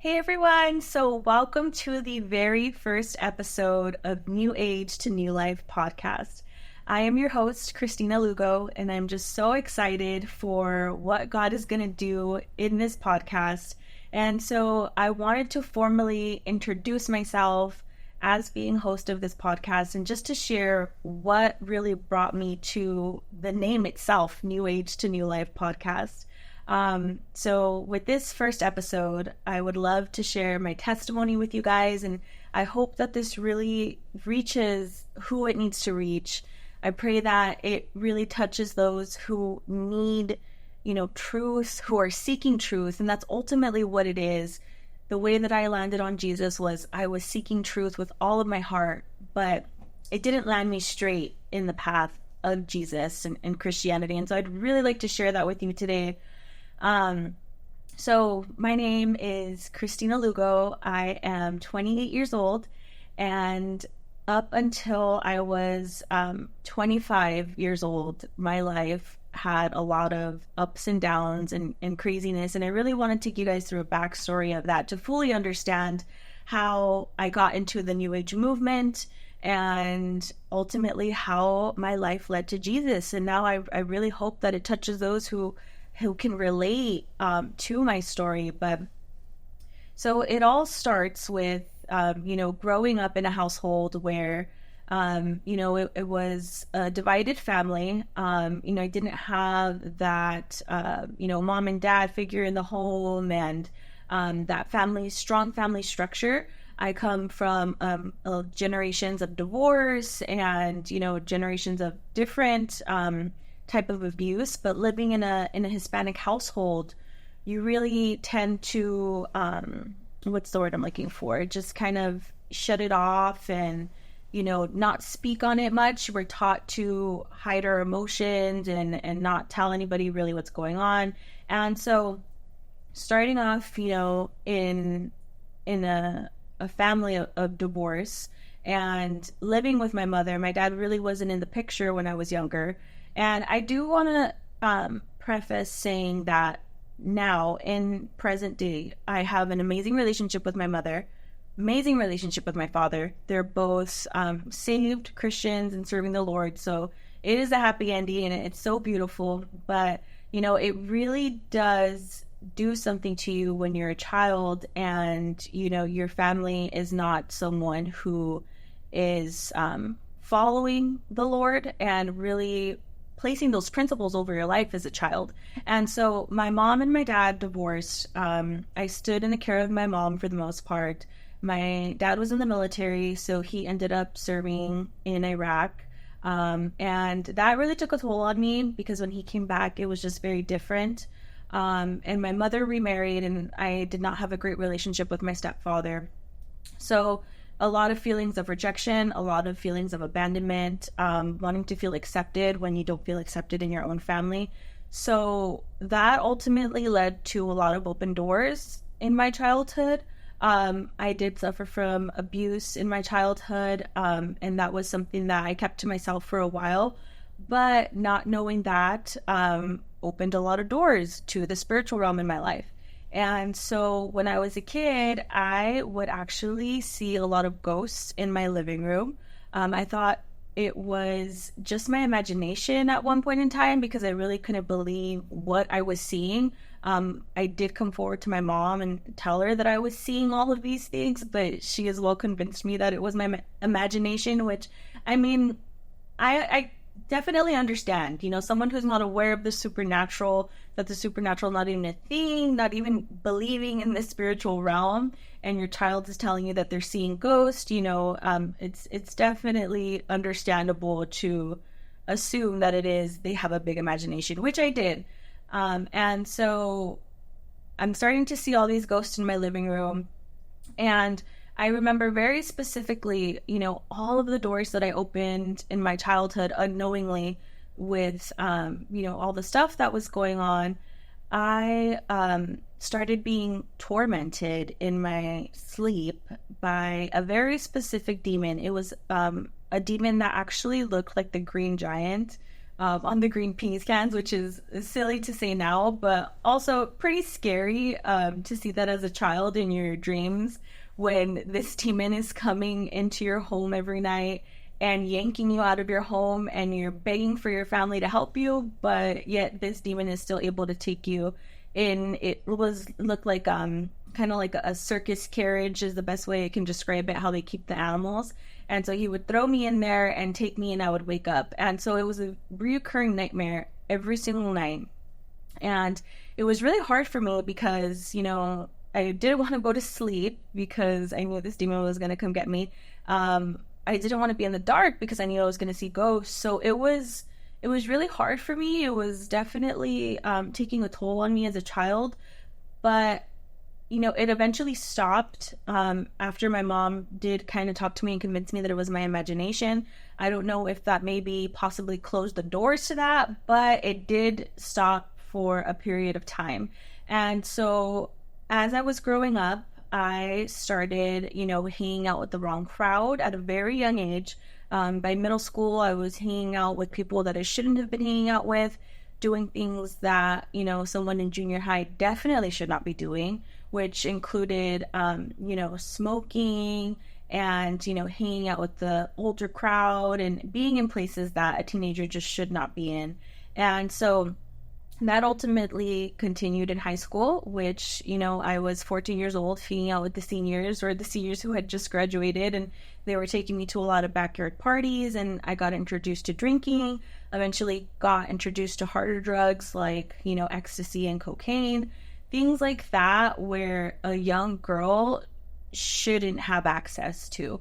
Hey everyone! So, welcome to the very first episode of New Age to New Life podcast. I am your host, Cristina Lugo, and I'm just so excited for what God is going to do in this podcast. And so, I wanted to formally introduce myself as being host of this podcast and just to share what really brought me to the name itself, New Age to New Life podcast. So with this first episode, I would love to share my testimony with you guys, and I hope that this really reaches who it needs to reach. I pray that it really touches those who need, truth, who are seeking truth, and that's ultimately what it is. The way that I landed on Jesus was I was seeking truth with all of my heart, but it didn't land me straight in the path of Jesus and Christianity, and so I'd really like to share that with you today. So my name is Cristina Lugo. I am 28 years old, and up until I was 25 years old, my life had a lot of ups and downs and craziness, and I really wanted to take you guys through a backstory of that to fully understand how I got into the New Age movement and ultimately how my life led to Jesus. And now I really hope that it touches those who can relate to my story. But so it all starts with growing up in a household where it was a divided family. I didn't have that mom and dad figure in the home, and that strong family structure. I come from generations of divorce and generations of different type of abuse, but living in a Hispanic household, you really tend to what's the word I'm looking for? Just kind of shut it off and not speak on it much. We're taught to hide our emotions and not tell anybody really what's going on. And so starting off, in a family of divorce and living with my mother, my dad really wasn't in the picture when I was younger. And I do want to preface saying that now, in present day, I have an amazing relationship with my mother, amazing relationship with my father. They're both saved Christians and serving the Lord. So it is a happy ending, and it's so beautiful. But, it really does do something to you when you're a child and, your family is not someone who is following the Lord and really placing those principles over your life as a child. And so my mom and my dad divorced. I stood in the care of my mom for the most part. My dad was in the military, so he ended up serving in Iraq. And that really took a toll on me because when he came back, it was just very different. And my mother remarried, and I did not have a great relationship with my stepfather. So a lot of feelings of rejection, a lot of feelings of abandonment, wanting to feel accepted when you don't feel accepted in your own family. So that ultimately led to a lot of open doors in my childhood. I did suffer from abuse in my childhood, and that was something that I kept to myself for a while. But not knowing that opened a lot of doors to the spiritual realm in my life. And so when I was a kid, I would actually see a lot of ghosts in my living room. I thought it was just my imagination at one point in time because I really couldn't believe what I was seeing. I did come forward to my mom and tell her that I was seeing all of these things, but she as well convinced me that it was my imagination, which, I definitely understand, someone who's not aware of the supernatural, that the supernatural not even a thing, not even believing in the spiritual realm, and your child is telling you that they're seeing ghosts, it's definitely understandable to assume that they have a big imagination, which I did. And so I'm starting to see all these ghosts in my living room, and I remember very specifically, all of the doors that I opened in my childhood unknowingly with, all the stuff that was going on. I started being tormented in my sleep by a very specific demon. It was a demon that actually looked like the Green Giant. on the green peas cans, which is silly to say now, but also pretty scary to see that as a child in your dreams when this demon is coming into your home every night and yanking you out of your home and you're begging for your family to help you, but yet this demon is still able to take you in. It was looked like kind of like a circus carriage is the best way I can describe it, how they keep the animals. And so he would throw me in there and take me and I would wake up. And so it was a reoccurring nightmare every single night. And it was really hard for me because, I didn't want to go to sleep because I knew this demon was going to come get me. I didn't want to be in the dark because I knew I was going to see ghosts. So it was really hard for me. It was definitely taking a toll on me as a child. But it eventually stopped after my mom did kind of talk to me and convince me that it was my imagination. I don't know if that maybe possibly closed the doors to that, but it did stop for a period of time. And so as I was growing up, I started, hanging out with the wrong crowd at a very young age. By middle school, I was hanging out with people that I shouldn't have been hanging out with, doing things that, someone in junior high definitely should not be doing, which included, smoking and, hanging out with the older crowd and being in places that a teenager just should not be in. And so that ultimately continued in high school, which, I was 14 years old, hanging out with the seniors or the seniors who had just graduated, and they were taking me to a lot of backyard parties, and I got introduced to drinking, eventually got introduced to harder drugs like, ecstasy and cocaine, things like that, where a young girl shouldn't have access to.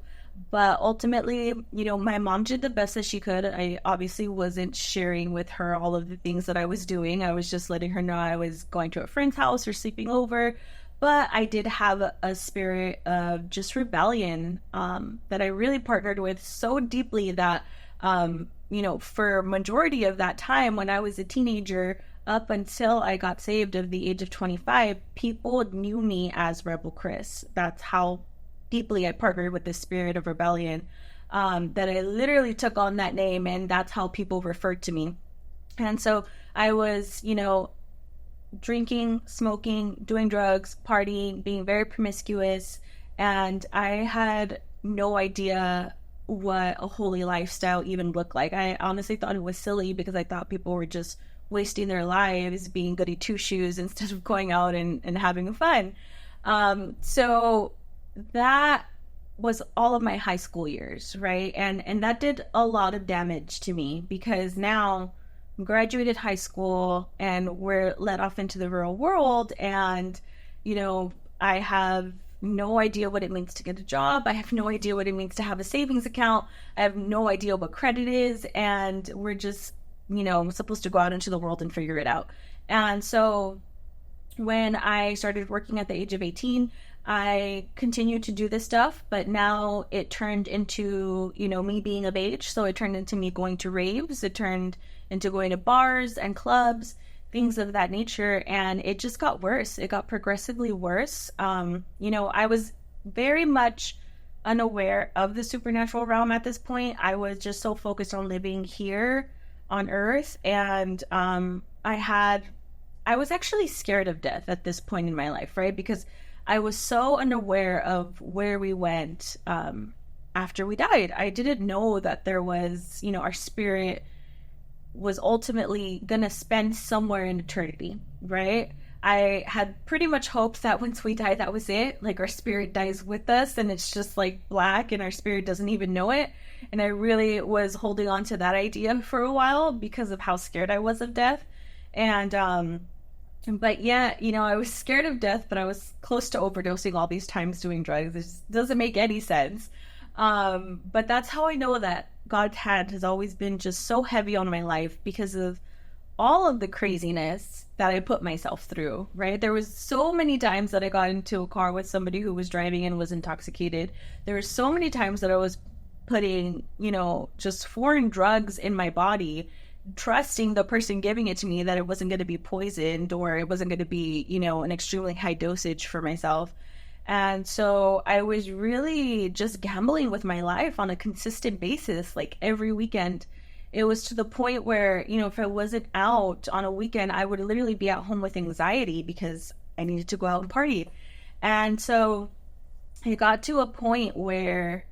But ultimately, my mom did the best that she could. I obviously wasn't sharing with her all of the things that I was doing. I was just letting her know I was going to a friend's house or sleeping over. But I did have a spirit of just rebellion that I really partnered with so deeply that, for a majority of that time when I was a teenager, up until I got saved at the age of 25, people knew me as Rebel Chris. That's how deeply I partnered with the spirit of rebellion, that I literally took on that name, and that's how people referred to me. And so I was, drinking, smoking, doing drugs, partying, being very promiscuous, and I had no idea what a holy lifestyle even looked like. I honestly thought it was silly because I thought people were just wasting their lives being goody two-shoes instead of going out and having fun. So that was all of my high school years, right? And that did a lot of damage to me because now I'm graduated high school and we're let off into the real world, and I have no idea what it means to get a job. I have no idea what it means to have a savings account. I have no idea what credit is, and we're just supposed to go out into the world and figure it out. And so when I started working at the age of 18, I continued to do this stuff, but now it turned into, me being of age. So it turned into me going to raves. It turned into going to bars and clubs, things of that nature. And it just got worse. It got progressively worse. I was very much unaware of the supernatural realm at this point. I was just so focused on living here on earth. And I was actually scared of death at this point in my life, right? Because I was so unaware of where we went after we died. I didn't know that there was, our spirit was ultimately going to spend somewhere in eternity, right? I had pretty much hoped that once we die, that was it. Like our spirit dies with us and it's just like black and our spirit doesn't even know it. And I really was holding on to that idea for a while because of how scared I was of death. And, but yeah, I was scared of death, but I was close to overdosing all these times doing drugs. It just doesn't make any sense. But that's how I know that God's hand has always been just so heavy on my life because of all of the craziness that I put myself through, right? There was so many times that I got into a car with somebody who was driving and was intoxicated. There were so many times that I was putting, just foreign drugs in my body, trusting the person giving it to me that it wasn't going to be poisoned or it wasn't going to be, an extremely high dosage for myself. And so I was really just gambling with my life on a consistent basis, like every weekend. it was to the point where, if I wasn't out on a weekend, I would literally be at home with anxiety because I needed to go out and party. And so it got to a point where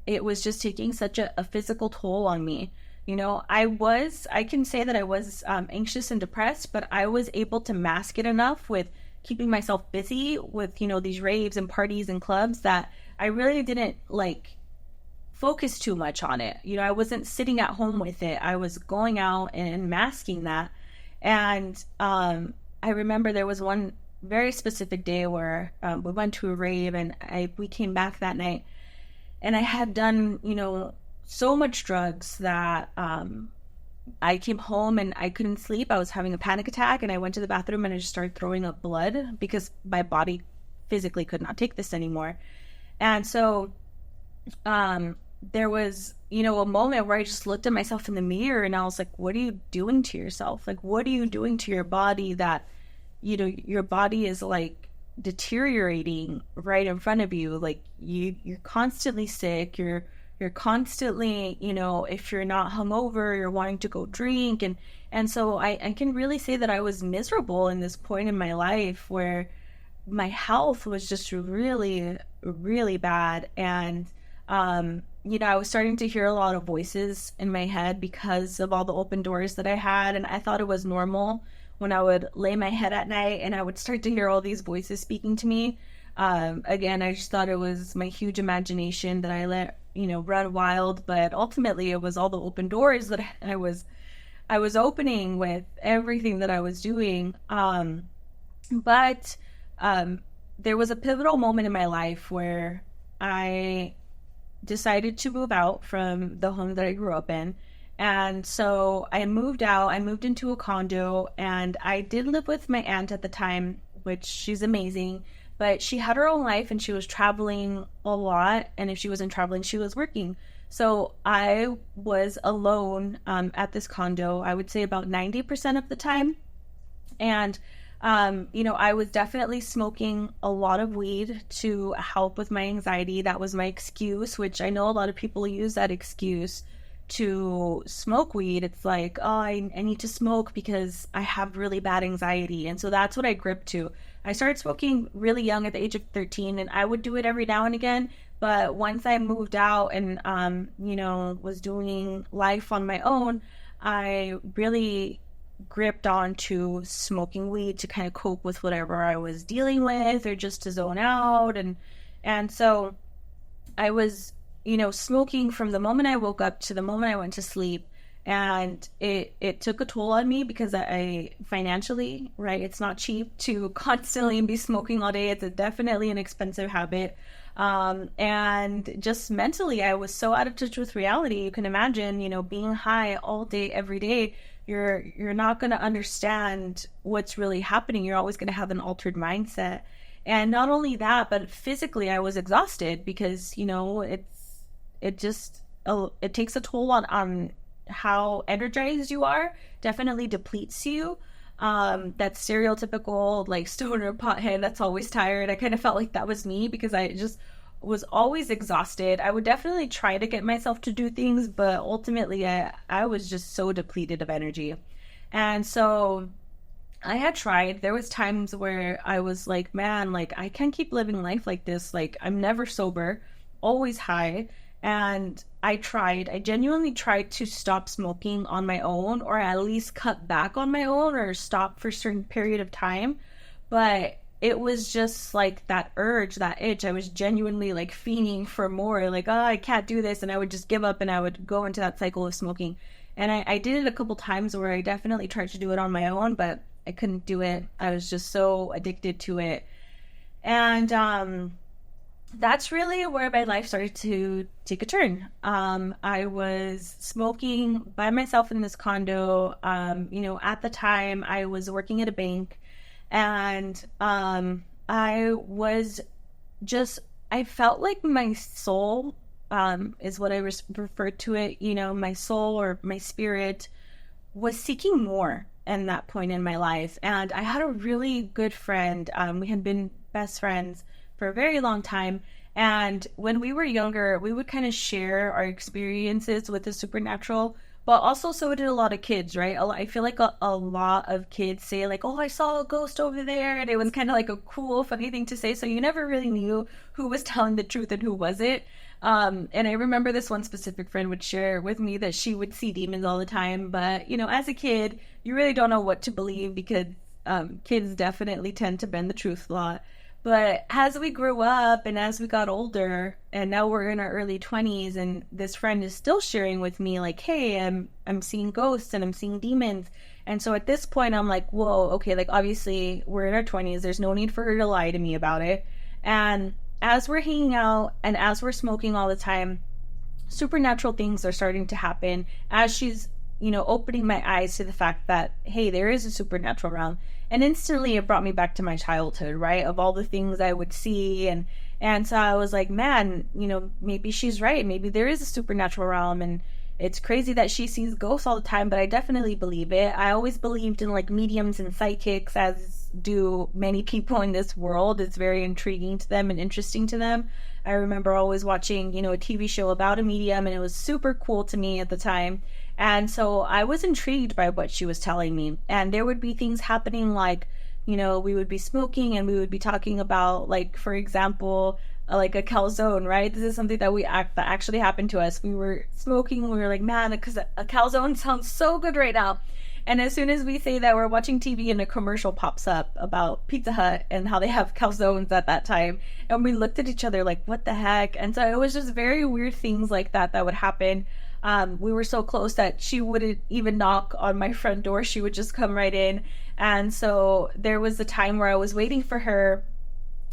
it was just taking such a physical toll on me. I can say that I was anxious and depressed, but I was able to mask it enough with keeping myself busy with, these raves and parties and clubs that I really didn't focus too much on it. I wasn't sitting at home with it. I was going out and masking that. And I remember there was one very specific day where we went to a rave, and we came back that night, and I had done, so much drugs that I came home and I couldn't sleep. I was having a panic attack, and I went to the bathroom and I just started throwing up blood because my body physically could not take this anymore. And so there was, a moment where I just looked at myself in the mirror and I was like, what are you doing to yourself? Like, what are you doing to your body that, your body is deteriorating right in front of you? Like you're constantly sick. You're constantly, if you're not hungover, you're wanting to go drink. And so I can really say that I was miserable in this point in my life where my health was just really, really bad. And, I was starting to hear a lot of voices in my head because of all the open doors that I had. And I thought it was normal when I would lay my head at night and I would start to hear all these voices speaking to me. Again, I just thought it was my huge imagination that I let, run wild. But ultimately, it was all the open doors that I was opening with everything that I was doing. But there was a pivotal moment in my life where I decided to move out from the home that I grew up in. And so I moved out. I moved into a condo, and I did live with my aunt at the time, which she's amazing, but she had her own life and she was traveling a lot. And if she wasn't traveling, she was working. So I was alone at this condo, I would say about 90% of the time. And I was definitely smoking a lot of weed to help with my anxiety. That was my excuse, which I know a lot of people use that excuse to smoke weed. It's like, oh, I need to smoke because I have really bad anxiety. And so that's what I gripped to. I started smoking really young at the age of 13, and I would do it every now and again. But once I moved out and, was doing life on my own, I really gripped on to smoking weed to kind of cope with whatever I was dealing with or just to zone out. And so I was, smoking from the moment I woke up to the moment I went to sleep. And it took a toll on me because I financially, right, it's not cheap to constantly be smoking all day. It's definitely an expensive habit. And just mentally, I was so out of touch with reality. You can imagine, being high all day, every day. You're not going to understand what's really happening. You're always going to have an altered mindset. And not only that, but physically I was exhausted because, it takes a toll on how energized you are. Definitely depletes you. That stereotypical stoner pothead that's always tired. I kind of felt like that was me because I just was always exhausted. I would definitely try to get myself to do things, but ultimately I was just so depleted of energy. And so I had tried. There was times where I was like, man, I can't keep living life like this. I'm never sober, always high. And I genuinely tried to stop smoking on my own, or at least cut back on my own, or stop for a certain period of time. But it was just that urge, that itch. I was genuinely fiending for more, oh, I can't do this. And I would just give up and I would go into that cycle of smoking. And I did it a couple times where I definitely tried to do it on my own, but I couldn't do it. I was just so addicted to it. And that's really where my life started to take a turn. I was smoking by myself in this condo. At the time I was working at a bank, and I felt like my soul, is what I referred to it, my soul or my spirit was seeking more in that point in my life. And I had a really good friend. We had been best friends for a very long time. And when we were younger, we would kind of share our experiences with the supernatural, but also so did a lot of kids, right? I feel like a lot of kids say like, oh, I saw a ghost over there. And it was kind of like a cool, funny thing to say. So you never really knew who was telling the truth and who wasn't. And I remember this one specific friend would share with me that she would see demons all the time. But, as a kid, you really don't know what to believe because kids definitely tend to bend the truth a lot. But as we grew up and as we got older, and now we're in our early 20s, and this friend is still sharing with me, like, hey, I'm seeing ghosts and I'm seeing demons. And so at this point, I'm like, whoa, okay, like, obviously, we're in our 20s. There's no need for her to lie to me about it. And as we're hanging out and as we're smoking all the time, supernatural things are starting to happen as she's, opening my eyes to the fact that, hey, there is a supernatural realm. And instantly it brought me back to my childhood, right? Of all the things I would see. And so I was like, man, maybe she's right. Maybe there is a supernatural realm. And it's crazy that she sees ghosts all the time, but I definitely believe it. I always believed in like mediums and psychics, as do many people in this world. It's very intriguing to them and interesting to them. I remember always watching, a TV show about a medium, and it was super cool to me at the time. And so I was intrigued by what she was telling me. And there would be things happening like, we would be smoking and we would be talking about, like, for example, like a calzone, right? This is something that actually happened to us. We were smoking and we were like, man, because a calzone sounds so good right now. And as soon as we say that, we're watching TV and a commercial pops up about Pizza Hut and how they have calzones at that time. And we looked at each other like, what the heck? And so it was just very weird things like that would happen. We were so close that she wouldn't even knock on my front door. She would just come right in. And so there was a time where I was waiting for her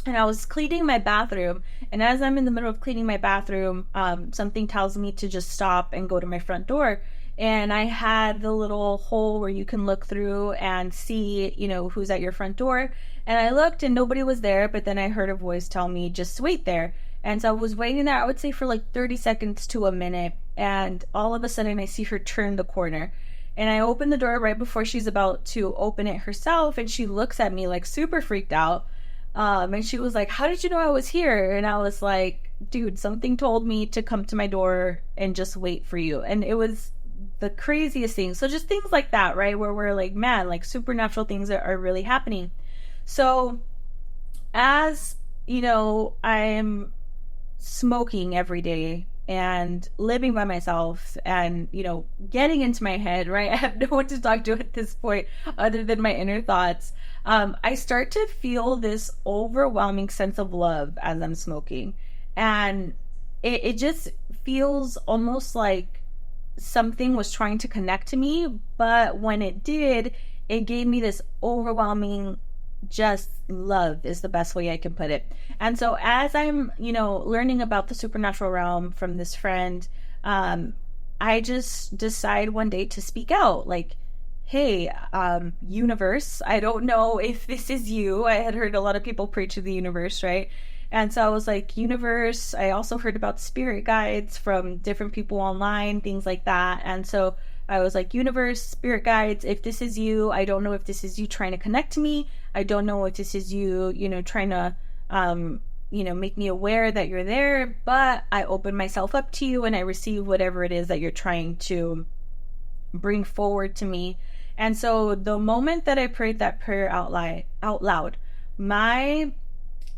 and I was cleaning my bathroom. And as I'm in the middle of cleaning my bathroom, something tells me to just stop and go to my front door. And I had the little hole where you can look through and see, who's at your front door. And I looked and nobody was there, but then I heard a voice tell me, just wait there. And so I was waiting there, I would say for like 30 seconds to a minute. And all of a sudden I see her turn the corner. And I open the door right before she's about to open it herself. And she looks at me like super freaked out. And she was like, how did you know I was here? And I was like, dude, something told me to come to my door and just wait for you. And it was the craziest thing. So just things like that, right? Where we're like, man, like supernatural things are really happening. So as, I'm smoking every day and living by myself and, getting into my head, right? I have no one to talk to at this point other than my inner thoughts. I start to feel this overwhelming sense of love as I'm smoking. And it just feels almost like something was trying to connect to me, but when it did, it gave me this overwhelming just love is the best way I can put it. And so as I'm, learning about the supernatural realm from this friend, I just decide one day to speak out, like, hey, universe, I don't know if this is you. I had heard a lot of people pray to the universe, right? And so I was like, universe, I also heard about spirit guides from different people online, things like that. And so I was like, universe, spirit guides, if this is you, I don't know if this is you trying to connect to me. I don't know if this is you, trying to, make me aware that you're there, but I open myself up to you and I receive whatever it is that you're trying to bring forward to me. And so the moment that I prayed that prayer out loud, my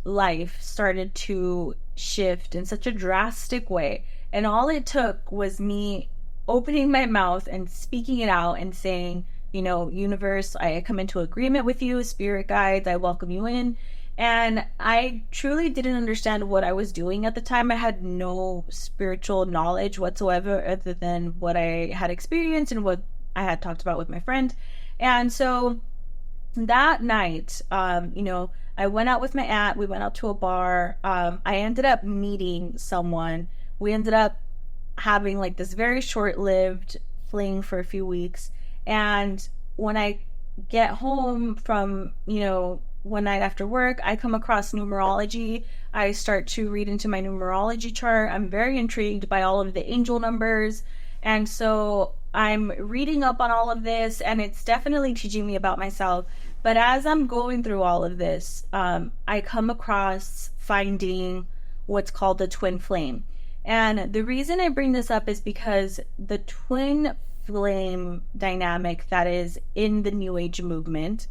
life started to shift in such a drastic way. And all it took was me opening my mouth and speaking it out and saying, universe, I come into agreement with you, spirit guides, I welcome you in. And I truly didn't understand what I was doing at the time. I had no spiritual knowledge whatsoever other than what I had experienced and what I had talked about with my friend. And so that night, I went out with my aunt. We went out to a bar. I ended up meeting someone. We ended up having like this very short-lived fling for a few weeks. And when I get home from, one night after work, I come across numerology. I start to read into my numerology chart. I'm very intrigued by all of the angel numbers. And so I'm reading up on all of this, and it's definitely teaching me about myself. But as I'm going through all of this, I come across finding what's called the twin flame. And the reason I bring this up is because the twin flame dynamic that is in the New Age movement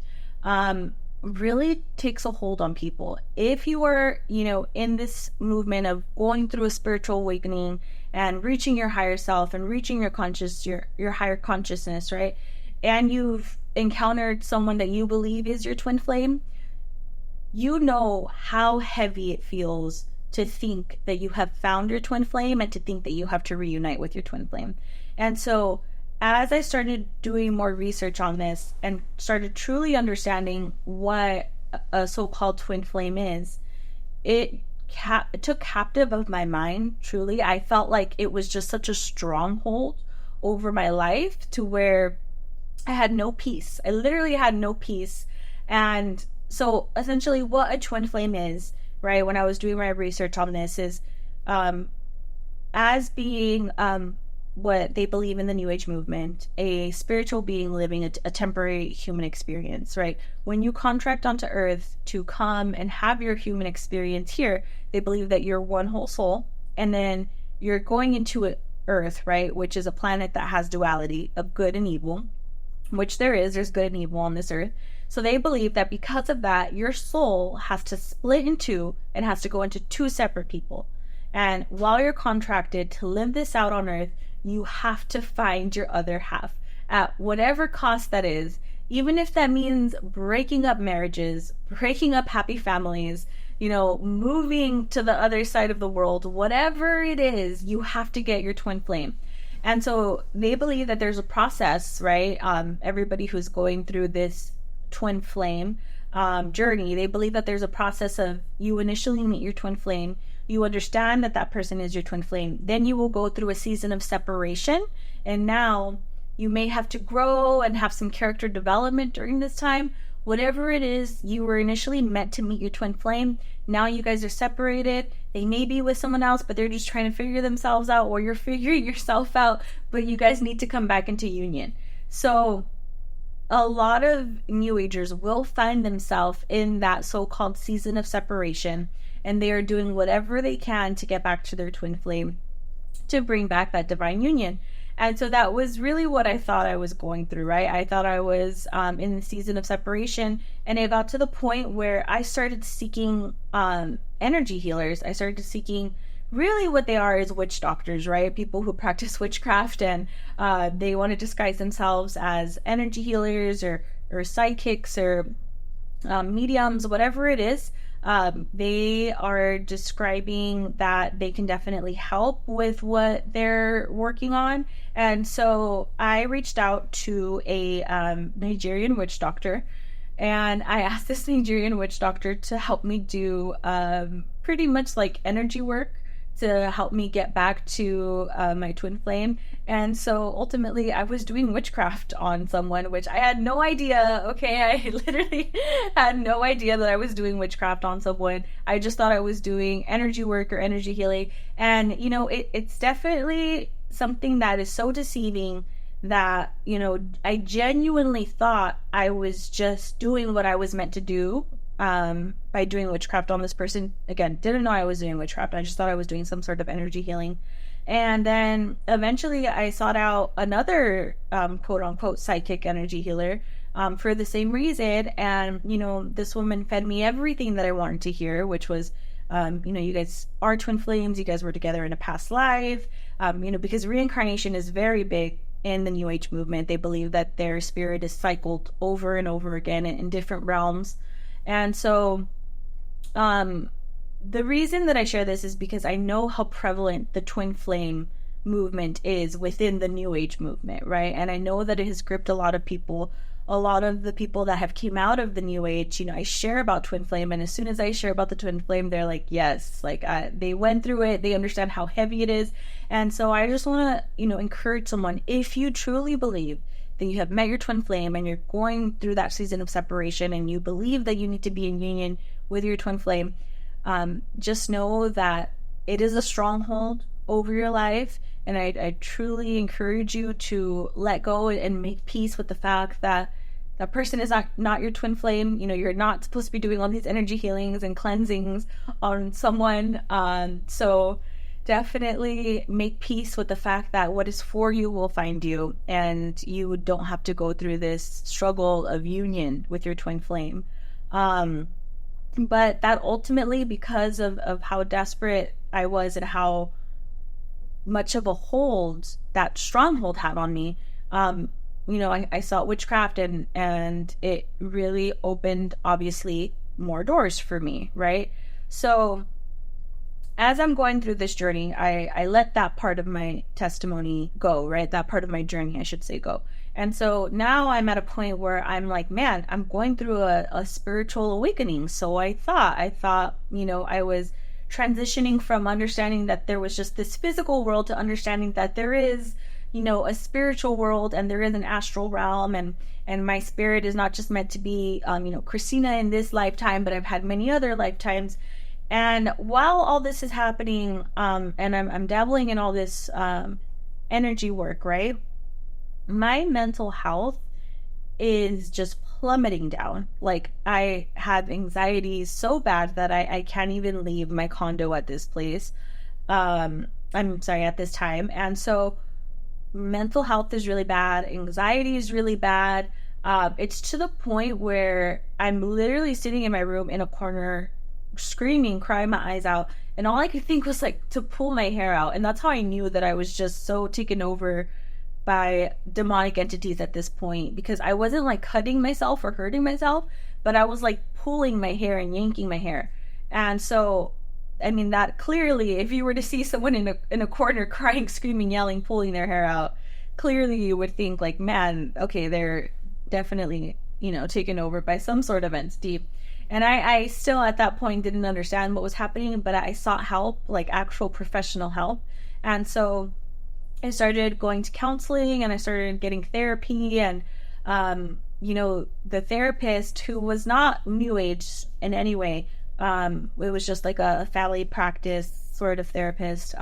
really takes a hold on people. If you are, in this movement of going through a spiritual awakening and reaching your higher self and reaching your higher consciousness, right? And you've encountered someone that you believe is your twin flame, you know how heavy it feels to think that you have found your twin flame and to think that you have to reunite with your twin flame. And so as I started doing more research on this and started truly understanding what a so-called twin flame is, it took captive of my mind, truly. I felt like it was just such a stronghold over my life to where I had no peace. I literally had no peace. And so essentially what a twin flame is, right, when I was doing my research on this is as being what they believe in the New Age movement, a spiritual being living a temporary human experience, right? When you contract onto Earth to come and have your human experience here, they believe that you're one whole soul, and then you're going into Earth, right, which is a planet that has duality of good and evil, which there's good and evil on this Earth. So they believe that because of that, your soul has to split in two and has to go into two separate people. And while you're contracted to live this out on Earth, you have to find your other half at whatever cost that is, even if that means breaking up marriages, breaking up happy families, moving to the other side of the world, whatever it is, you have to get your twin flame. And so they believe that there's a process, right? Everybody who's going through this twin flame journey, they believe that there's a process of you initially meet your twin flame, you understand that that person is your twin flame, then you will go through a season of separation, and now you may have to grow and have some character development during this time. Whatever it is, you were initially meant to meet your twin flame. Now you guys are separated. They may be with someone else, but they're just trying to figure themselves out, or you're figuring yourself out, but you guys need to come back into union. So a lot of New Agers will find themselves in that so-called season of separation, and they are doing whatever they can to get back to their twin flame to bring back that divine union. And so that was really what I thought I was going through, right? I thought I was in the season of separation, and it got to the point where I started seeking energy healers. I started seeking really what they are is witch doctors, right? People who practice witchcraft, and they want to disguise themselves as energy healers or psychics or mediums, whatever it is. They are describing that they can definitely help with what they're working on. And so I reached out to a Nigerian witch doctor, and I asked this Nigerian witch doctor to help me do pretty much like energy work to help me get back to my twin flame. And so ultimately I was doing witchcraft on someone, which I had no idea. Okay, I literally had no idea that I was doing witchcraft on someone. I just thought I was doing energy work or energy healing. And, it's definitely something that is so deceiving that, I genuinely thought I was just doing what I was meant to do by doing witchcraft on this person. Again, didn't know I was doing witchcraft. I just thought I was doing some sort of energy healing. And then eventually I sought out another quote unquote psychic energy healer for the same reason. And, this woman fed me everything that I wanted to hear, which was, you guys are twin flames. You guys were together in a past life, because reincarnation is very big in the New Age movement. They believe that their spirit is cycled over and over again in different realms. And so the reason that I share this is because I know how prevalent the twin flame movement is within the New Age movement, right? And I know that it has gripped a lot of people. A lot of the people that have came out of the New Age, I share about twin flame, and as soon as I share about the twin flame, they're like, yes, like they went through it, they understand how heavy it is. And so I just want to, encourage someone, if you truly believe that you have met your twin flame and you're going through that season of separation and you believe that you need to be in union with your twin flame, just know that it is a stronghold over your life. And I truly encourage you to let go and make peace with the fact that that person is not your twin flame. You're not supposed to be doing all these energy healings and cleansings on someone. So definitely make peace with the fact that what is for you will find you, and you don't have to go through this struggle of union with your twin flame. Um, but that ultimately, because of how desperate I was and how much of a hold that stronghold had on me, I saw witchcraft, and it really opened, obviously, more doors for me, right? So as I'm going through this journey, I let that part of my testimony go, right? That part of my journey, I should say, go. And so now I'm at a point where I'm like, man, I'm going through a spiritual awakening. So I thought, I was transitioning from understanding that there was just this physical world to understanding that there is, a spiritual world, and there is an astral realm, and my spirit is not just meant to be, Christina in this lifetime, but I've had many other lifetimes. And while all this is happening, and I'm dabbling in all this energy work, right? My mental health is just plummeting down. Like, I had anxiety so bad that I can't even leave my condo at this place. I'm sorry, at this time. And so mental health is really bad. Anxiety is really bad. It's to the point where I'm literally sitting in my room in a corner, screaming, crying my eyes out, and all I could think was like to pull my hair out. And that's how I knew that I was just so taken over by demonic entities at this point, because I wasn't like cutting myself or hurting myself, but I was like pulling my hair and yanking my hair. And so, I mean, that clearly, if you were to see someone in a corner crying, screaming, yelling, pulling their hair out, clearly you would think like, man, okay, they're definitely, taken over by some sort of entity. And I still at that point didn't understand what was happening, but I sought help, like actual professional help. And so I started going to counseling, and I started getting therapy, and the therapist, who was not new age in any way, it was just like a family practice sort of therapist.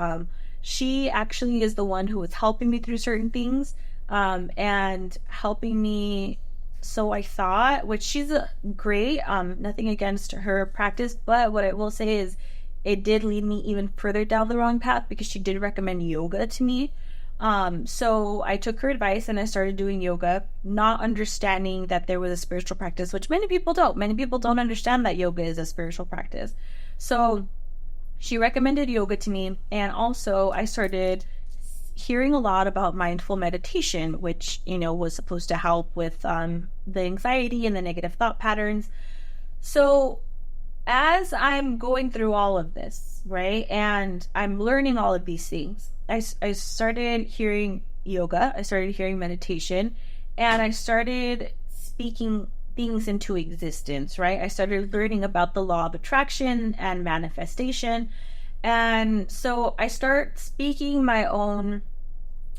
She actually is the one who was helping me through certain things, and helping me. So I thought, which she's great, nothing against her practice, but what I will say is it did lead me even further down the wrong path, because she did recommend yoga to me. So I took her advice and I started doing yoga, not understanding that there was a spiritual practice, which many people don't. Many people don't understand that yoga is a spiritual practice. So she recommended yoga to me, and also I started hearing a lot about mindful meditation, which, was supposed to help with the anxiety and the negative thought patterns. So as I'm going through all of this, right, and I'm learning all of these things, I started hearing yoga, I started hearing meditation, and I started speaking things into existence, right? I started learning about the law of attraction and manifestation. And so I start speaking my own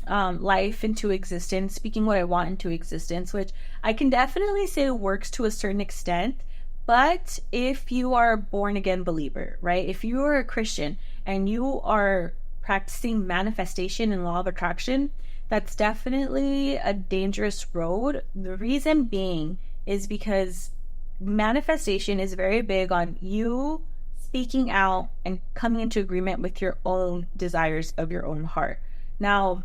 life into existence, speaking what I want into existence, which I can definitely say works to a certain extent. But if you are a born again believer, right? If you are a Christian and you are practicing manifestation and law of attraction, that's definitely a dangerous road. The reason being is because manifestation is very big on you speaking out and coming into agreement with your own desires of your own heart. Now,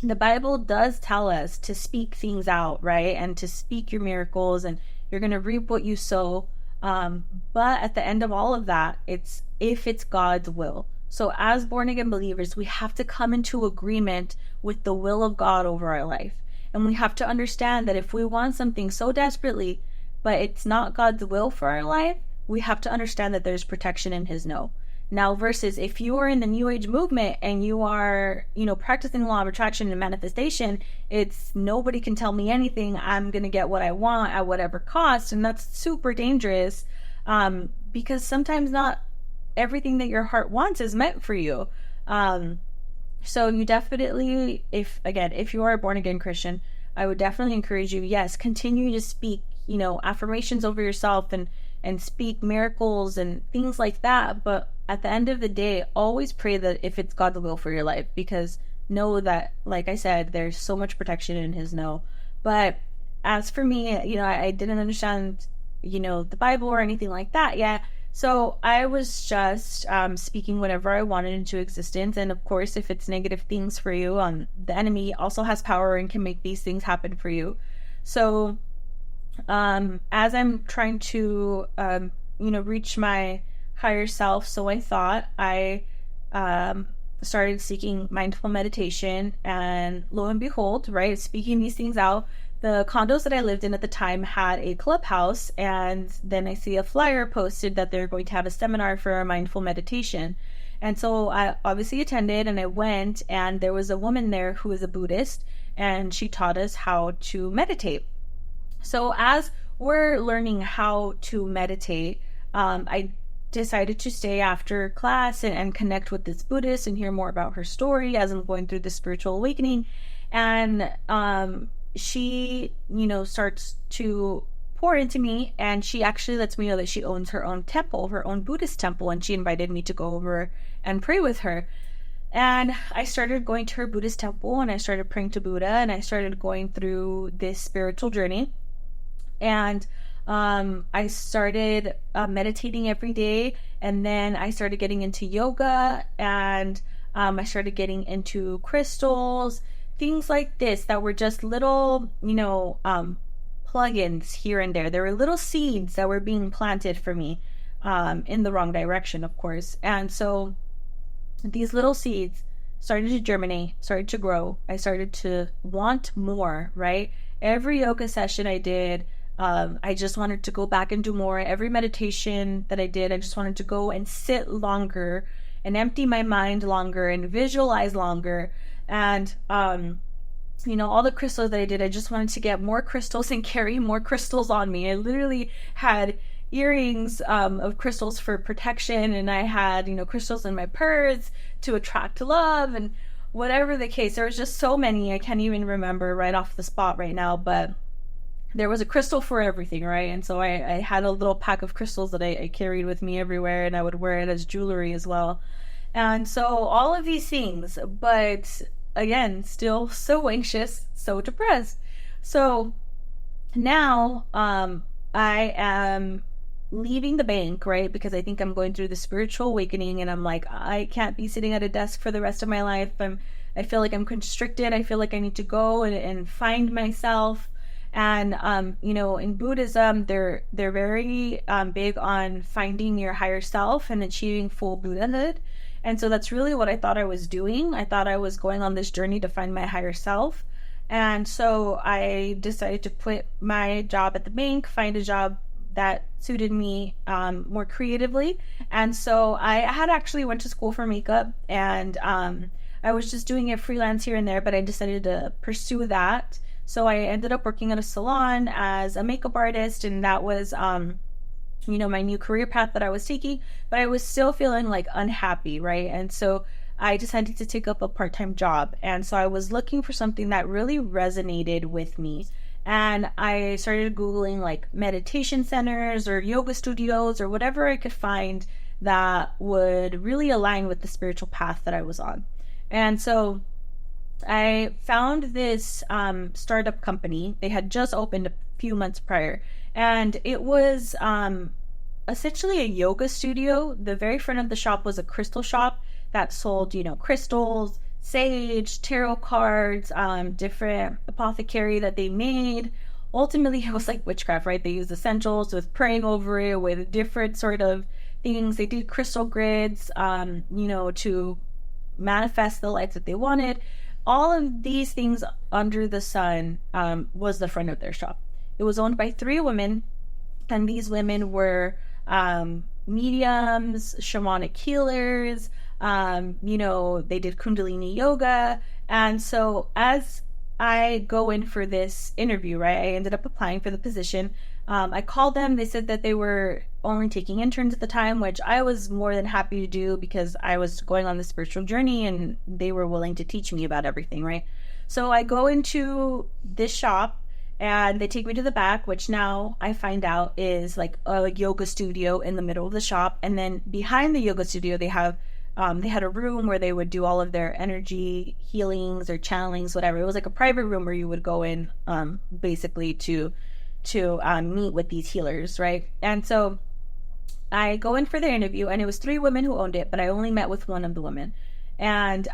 the Bible does tell us to speak things out, right? And to speak your miracles, and you're going to reap what you sow. But at the end of all of that, it's if it's God's will. So as born again believers, we have to come into agreement with the will of God over our life. And we have to understand that if we want something so desperately, but it's not God's will for our life, we have to understand that there's protection in His no. Now, versus if you are in the New Age movement and you are, practicing the law of attraction and manifestation, it's nobody can tell me anything. I'm going to get what I want at whatever cost. And that's super dangerous, because sometimes not everything that your heart wants is meant for you. So you definitely, if you are a born again Christian, I would definitely encourage you, yes, continue to speak, affirmations over yourself and speak miracles and things like that. But at the end of the day, always pray that if it's God's will for your life, because know that, like I said, there's so much protection in His no. But as for me, I didn't understand, the Bible or anything like that yet. So I was just speaking whatever I wanted into existence. And of course, if it's negative things for you, the enemy also has power and can make these things happen for you. So as I'm trying to, reach my higher self, so I thought I um, started seeking mindful meditation, and lo and behold, right, speaking these things out, the condos that I lived in at the time had a clubhouse, and then I see a flyer posted that they're going to have a seminar for a mindful meditation. And so I obviously attended, and I went, and there was a woman there who is a Buddhist, and she taught us how to meditate. So as we're learning how to meditate, I decided to stay after class and connect with this Buddhist and hear more about her story as I'm going through the spiritual awakening. And she, starts to pour into me, and she actually lets me know that she owns her own temple, her own Buddhist temple, and she invited me to go over and pray with her. And I started going to her Buddhist temple, and I started praying to Buddha, and I started going through this spiritual journey. And I started meditating every day, and then I started getting into yoga, and I started getting into crystals, things like this that were just little, plugins here and there. There were little seeds that were being planted for me in the wrong direction, of course. And so these little seeds started to germinate, started to grow. I started to want more, right? Every yoga session I did, I just wanted to go back and do more. Every meditation that I did, I just wanted to go and sit longer and empty my mind longer and visualize longer. And, all the crystals that I did, I just wanted to get more crystals and carry more crystals on me. I literally had earrings of crystals for protection, and I had, crystals in my purse to attract love, and whatever the case. There was just so many, I can't even remember right off the spot right now, but there was a crystal for everything, right? And so I had a little pack of crystals that I carried with me everywhere, and I would wear it as jewelry as well. And so all of these things, but again, still so anxious, so depressed. So now I am leaving the bank, right? Because I think I'm going through the spiritual awakening, and I'm like, I can't be sitting at a desk for the rest of my life. I feel like I'm constricted. I feel like I need to go and find myself. And in Buddhism, they're very big on finding your higher self and achieving full Buddhahood. And so that's really what I thought I was doing. I thought I was going on this journey to find my higher self. And so I decided to quit my job at the bank, find a job that suited me more creatively. And so I had actually went to school for makeup, and I was just doing it freelance here and there, but I decided to pursue that. So I ended up working at a salon as a makeup artist, and that was, my new career path that I was taking, but I was still feeling like unhappy, right? And so I decided to take up a part-time job. And so I was looking for something that really resonated with me. And I started Googling like meditation centers or yoga studios or whatever I could find that would really align with the spiritual path that I was on. And so I found this startup company. They had just opened a few months prior, and it was essentially a yoga studio. The very front of the shop was a crystal shop that sold, crystals, sage, tarot cards, different apothecary that they made. Ultimately, it was like witchcraft, right? They used essentials with praying over it, with different sort of things. They did crystal grids, to manifest the life that they wanted. All of these things under the sun was the front of their shop. It was owned by 3 women, and these women were mediums, shamanic healers. They did Kundalini yoga. And so as I go in for this interview, right, I ended up applying for the position. I called them. They said that they were only taking interns at the time, which I was more than happy to do because I was going on the spiritual journey and they were willing to teach me about everything, right? So I go into this shop and they take me to the back, which now I find out is like a yoga studio in the middle of the shop. And then behind the yoga studio, they had a room where they would do all of their energy healings or channelings, whatever. It was like a private room where you would go in, basically to meet with these healers, right? And so I go in for the interview, and it was 3 women who owned it, but I only met with one of the women. And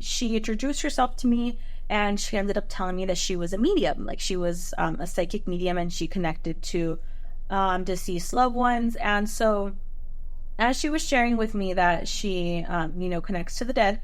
she introduced herself to me, and she ended up telling me that she was a medium, like she was a psychic medium, and she connected to deceased loved ones. And so, as she was sharing with me that she, connects to the dead,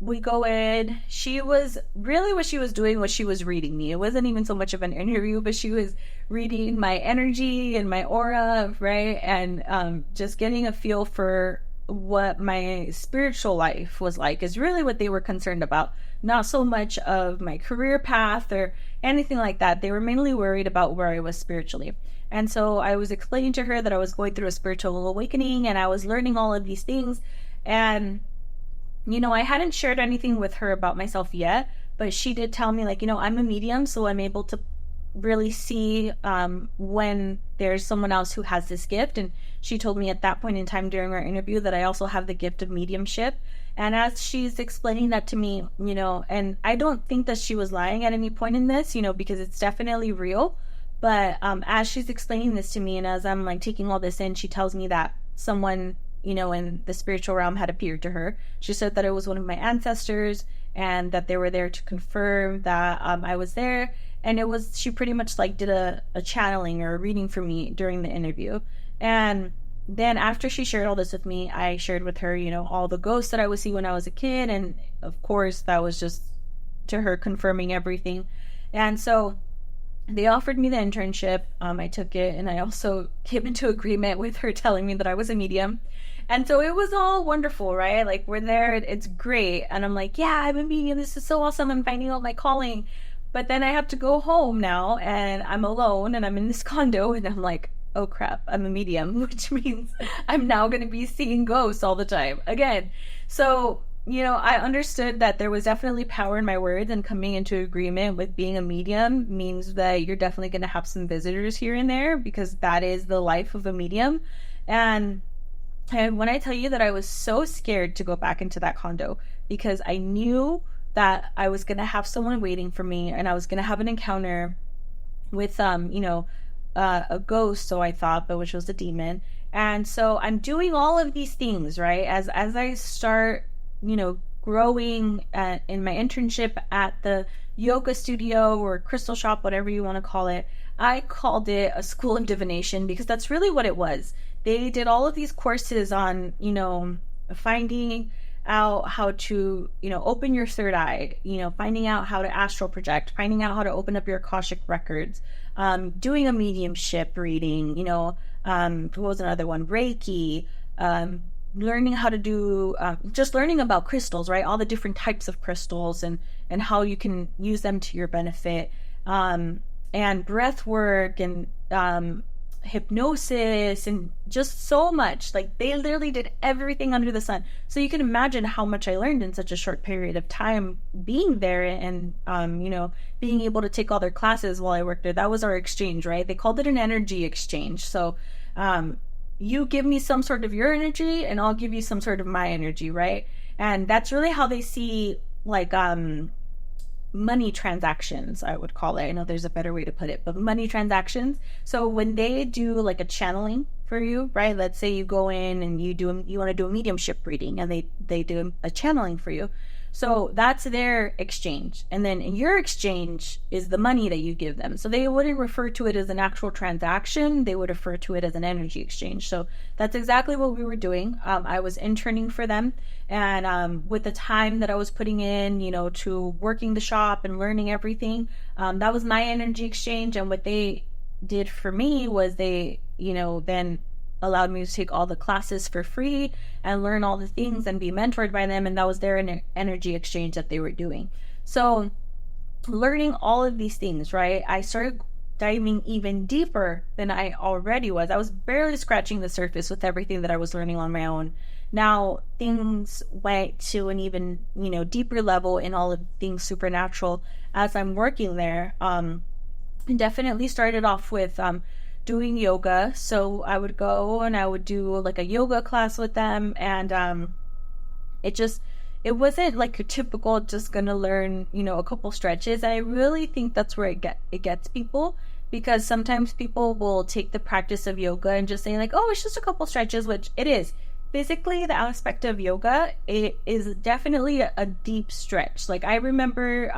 we go in. She was really, what she was doing was she was reading me. It wasn't even so much of an interview, but she was reading my energy and my aura, right? And just getting a feel for what my spiritual life was like is really what they were concerned about. Not so much of my career path or anything like that. They were mainly worried about where I was spiritually. And so I was explaining to her that I was going through a spiritual awakening and I was learning all of these things. And I hadn't shared anything with her about myself yet, but she did tell me, like, I'm a medium, so I'm able to really see when there's someone else who has this gift. And she told me at that point in time during our interview that I also have the gift of mediumship. And as she's explaining that to me, and I don't think that she was lying at any point in this, because it's definitely real. But as she's explaining this to me, and as I'm like taking all this in, she tells me that someone in the spiritual realm had appeared to her. She said that it was one of my ancestors and that they were there to confirm that I was there. And she pretty much like did a channeling or a reading for me during the interview. And then after she shared all this with me, I shared with her, all the ghosts that I would see when I was a kid. And of course, that was just to her confirming everything. And so they offered me the internship. I took it, and I also came into agreement with her telling me that I was a medium. And so it was all wonderful, right? Like, we're there, it's great. And I'm like, yeah, I'm a medium. This is so awesome. I'm finding out my calling. But then I have to go home now, and I'm alone, and I'm in this condo, and I'm like, oh crap, I'm a medium, which means I'm now going to be seeing ghosts all the time again. So, I understood that there was definitely power in my words, and coming into agreement with being a medium means that you're definitely going to have some visitors here and there, because that is the life of a medium. And when I tell you that I was so scared to go back into that condo, because I knew that I was going to have someone waiting for me, and I was going to have an encounter with, a ghost, so I thought, but which was a demon. And so I'm doing all of these things, right? As I start, growing in my internship at the yoga studio or crystal shop, whatever you want to call it. I called it a school of divination, because that's really what it was. They did all of these courses on, finding out how to, open your third eye, finding out how to astral project, finding out how to open up your Akashic records, doing a mediumship reading, what was another one? Reiki, learning how to do, just learning about crystals, right? All the different types of crystals and how you can use them to your benefit, and breath work and hypnosis and just so much. Like, they literally did everything under the sun. So you can imagine how much I learned in such a short period of time being there, and being able to take all their classes while I worked there. That was our exchange, right? They called it an energy exchange. So you give me some sort of your energy, and I'll give you some sort of my energy, right? And that's really how they see, like, money transactions, I would call it. I know there's a better way to put it, but money transactions. So when they do like a channeling for you, right? Let's say you go in and you want to do a mediumship reading, and they do a channeling for you. So that's their exchange. And then your exchange is the money that you give them. So they wouldn't refer to it as an actual transaction. They would refer to it as an energy exchange. So that's exactly what we were doing. I was interning for them. And with the time that I was putting in, to working the shop and learning everything, that was my energy exchange. And what they did for me was they, then allowed me to take all the classes for free and learn all the things and be mentored by them. And that was their energy exchange that they were doing. So learning all of these things, right? I started diving even deeper than I already was. I was barely scratching the surface with everything that I was learning on my own. Now things went to an even, deeper level in all of things supernatural as I'm working there. And definitely started off with, doing yoga. So I would go and I would do like a yoga class with them, and it wasn't like your typical just gonna learn a couple stretches. And I really think that's where it gets people, because sometimes people will take the practice of yoga and just say like, oh, it's just a couple stretches, which it is. Physically, the aspect of yoga, it is definitely a deep stretch. Like I remember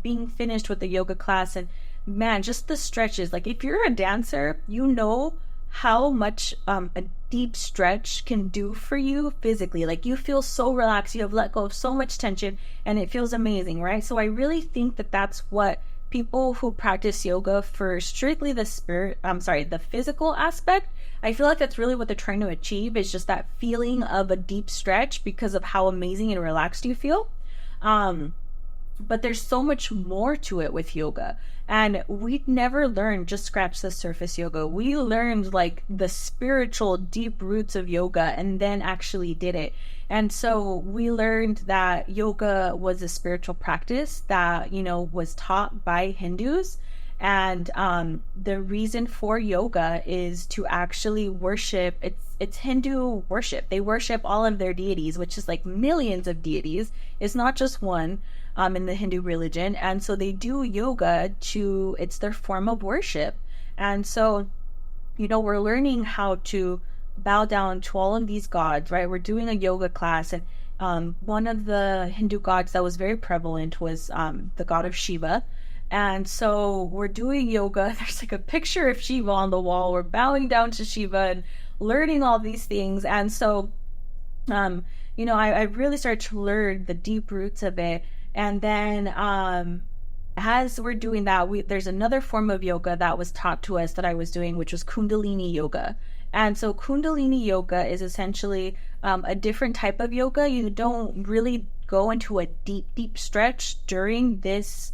being finished with the yoga class, and man, just the stretches. Like if you're a dancer, you know how much a deep stretch can do for you physically. Like you feel so relaxed, you have let go of so much tension, and it feels amazing, right? So I really think that that's what people who practice yoga for strictly the physical aspect, I feel like that's really what they're trying to achieve, is just that feeling of a deep stretch because of how amazing and relaxed you feel. But there's so much more to it with yoga. And we never learned just scratch the surface yoga. We learned like the spiritual deep roots of yoga and then actually did it. And so we learned that yoga was a spiritual practice that, was taught by Hindus. And the reason for yoga is to actually worship. It's Hindu worship. They worship all of their deities, which is like millions of deities. It's not just one in the Hindu religion. And so they do yoga it's their form of worship. And so, we're learning how to bow down to all of these gods, right? We're doing a yoga class, and one of the Hindu gods that was very prevalent was the god of Shiva. And so we're doing yoga. There's like a picture of Shiva on the wall. We're bowing down to Shiva and learning all these things. And so, I really started to learn the deep roots of it. And then as we're doing that, there's another form of yoga that was taught to us that I was doing, which was Kundalini yoga. And so Kundalini yoga is essentially a different type of yoga. You don't really go into a deep stretch during this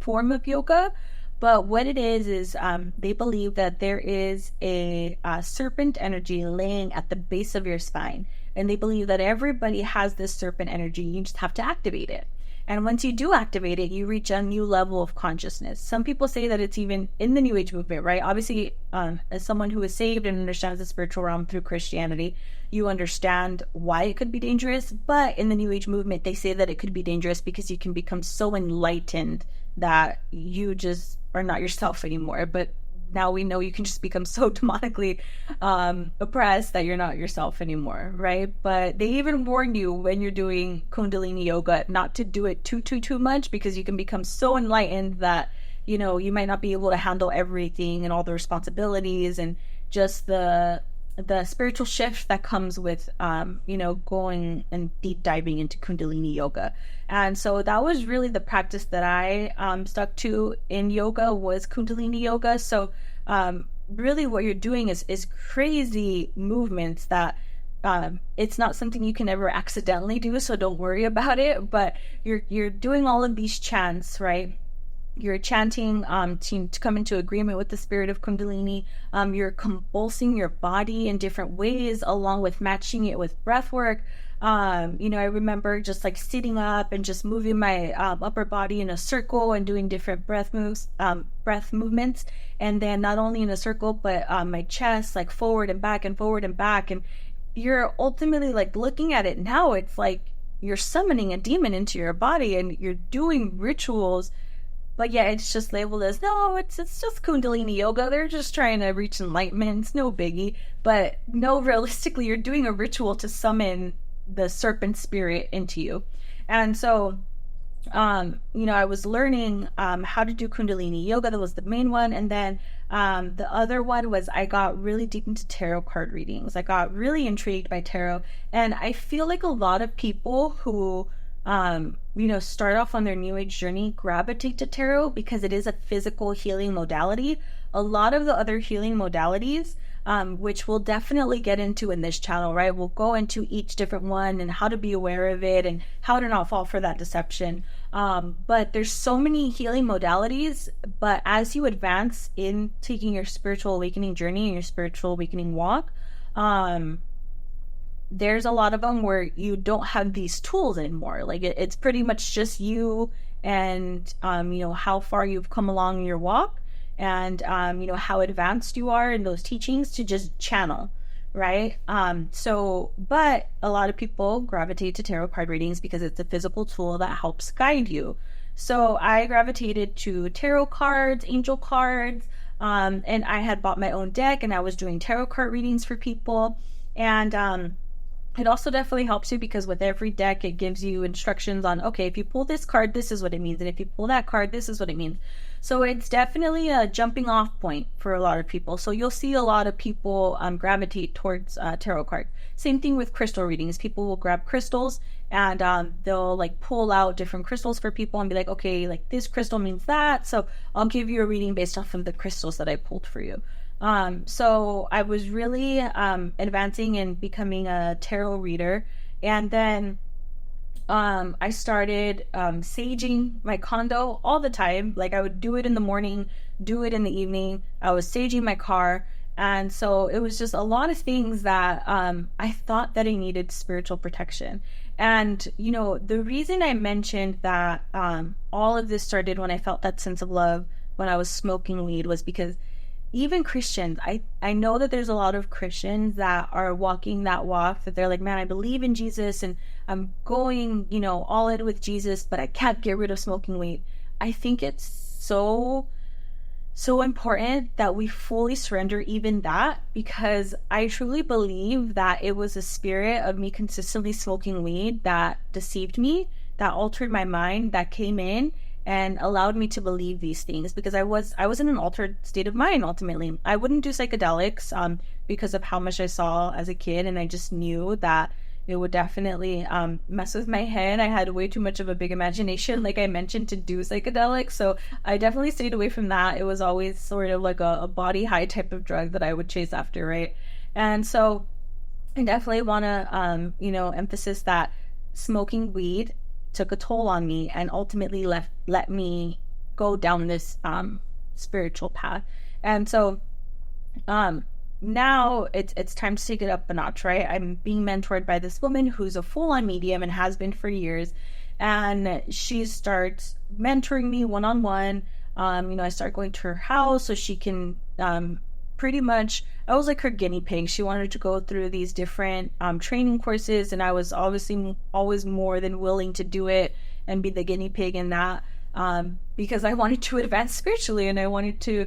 form of yoga. But what it is they believe that there is a serpent energy laying at the base of your spine. And they believe that everybody has this serpent energy. You just have to activate it. And once you do activate it, you reach a new level of consciousness. Some people say that it's even in the New Age movement, right? Obviously, as someone who is saved and understands the spiritual realm through Christianity, you understand why it could be dangerous. But in the New Age movement, they say that it could be dangerous because you can become so enlightened that you just are not yourself anymore. But now we know you can just become so demonically oppressed that you're not yourself anymore, right? But they even warn you when you're doing Kundalini yoga not to do it too much, because you can become so enlightened that, you might not be able to handle everything and all the responsibilities and just the spiritual shift that comes with, going and deep diving into Kundalini yoga. And so that was really the practice that I stuck to in yoga, was Kundalini yoga. So really what you're doing is crazy movements that it's not something you can ever accidentally do, so don't worry about it. But you're doing all of these chants, right? You're chanting to come into agreement with the spirit of Kundalini. You're convulsing your body in different ways, along with matching it with breath work. I remember just like sitting up and just moving my upper body in a circle and doing different breath movements. And then not only in a circle, but my chest, like forward and back and forward and back. And you're ultimately like looking at it now, it's like you're summoning a demon into your body and you're doing rituals. But yeah, it's just labeled as, no, it's just Kundalini yoga. They're just trying to reach enlightenment. It's no biggie. But no, realistically, you're doing a ritual to summon the serpent spirit into you. And so, I was learning how to do Kundalini yoga. That was the main one. And then the other one was I got really deep into tarot card readings. I got really intrigued by tarot. And I feel like a lot of people who start off on their new age journey gravitate to tarot because it is a physical healing modality. A lot of the other healing modalities, which we'll definitely get into in this channel, right? We'll go into each different one and how to be aware of it and how to not fall for that deception. But there's so many healing modalities, but as you advance in taking your spiritual awakening journey and your spiritual awakening walk, there's a lot of them where you don't have these tools anymore. Like it's pretty much just you and, how far you've come along in your walk and, how advanced you are in those teachings to just channel, right? But a lot of people gravitate to tarot card readings because it's a physical tool that helps guide you. So I gravitated to tarot cards, angel cards, And I had bought my own deck and I was doing tarot card readings for people. And it also definitely helps you because with every deck, it gives you instructions on, okay, if you pull this card, this is what it means. And if you pull that card, this is what it means. So it's definitely a jumping off point for a lot of people. So you'll see a lot of people gravitate towards tarot cards. Same thing with crystal readings. People will grab crystals and they'll like pull out different crystals for people and be like, okay, like this crystal means that. So I'll give you a reading based off of the crystals that I pulled for you. So I was really advancing and becoming a tarot reader. And then I started saging my condo all the time. Like I would do it in the morning, do it in the evening. I was saging my car. And so it was just a lot of things that I thought that I needed spiritual protection. And, you know, the reason I mentioned that all of this started when I felt that sense of love when I was smoking weed was because even Christians, I know that there's a lot of Christians that are walking that walk, that they're like, man, I believe in Jesus and I'm going, you know, all in with Jesus, but I can't get rid of smoking weed. I think it's so important that we fully surrender even that, because I truly believe that it was a spirit of me consistently smoking weed that deceived me, that altered my mind, that came in and allowed me to believe these things, because I was in an altered state of mind. Ultimately, I wouldn't do psychedelics because of how much I saw as a kid, and I just knew that it would definitely mess with my head. I had way too much of a big imagination, like I mentioned, to do psychedelics, so I definitely stayed away from that. It was always sort of like a body high type of drug that I would chase after, right? And so I definitely want to emphasize that smoking weed took a toll on me and ultimately let me go down this spiritual path. And so now it's time to take it up a notch, right? I'm being mentored by this woman who's a full-on medium and has been for years, and she starts mentoring me one-on-one. I start going to her house so she can pretty much, I was like her guinea pig. She wanted to go through these different training courses, and I was obviously always more than willing to do it and be the guinea pig in that, because I wanted to advance spiritually and I wanted to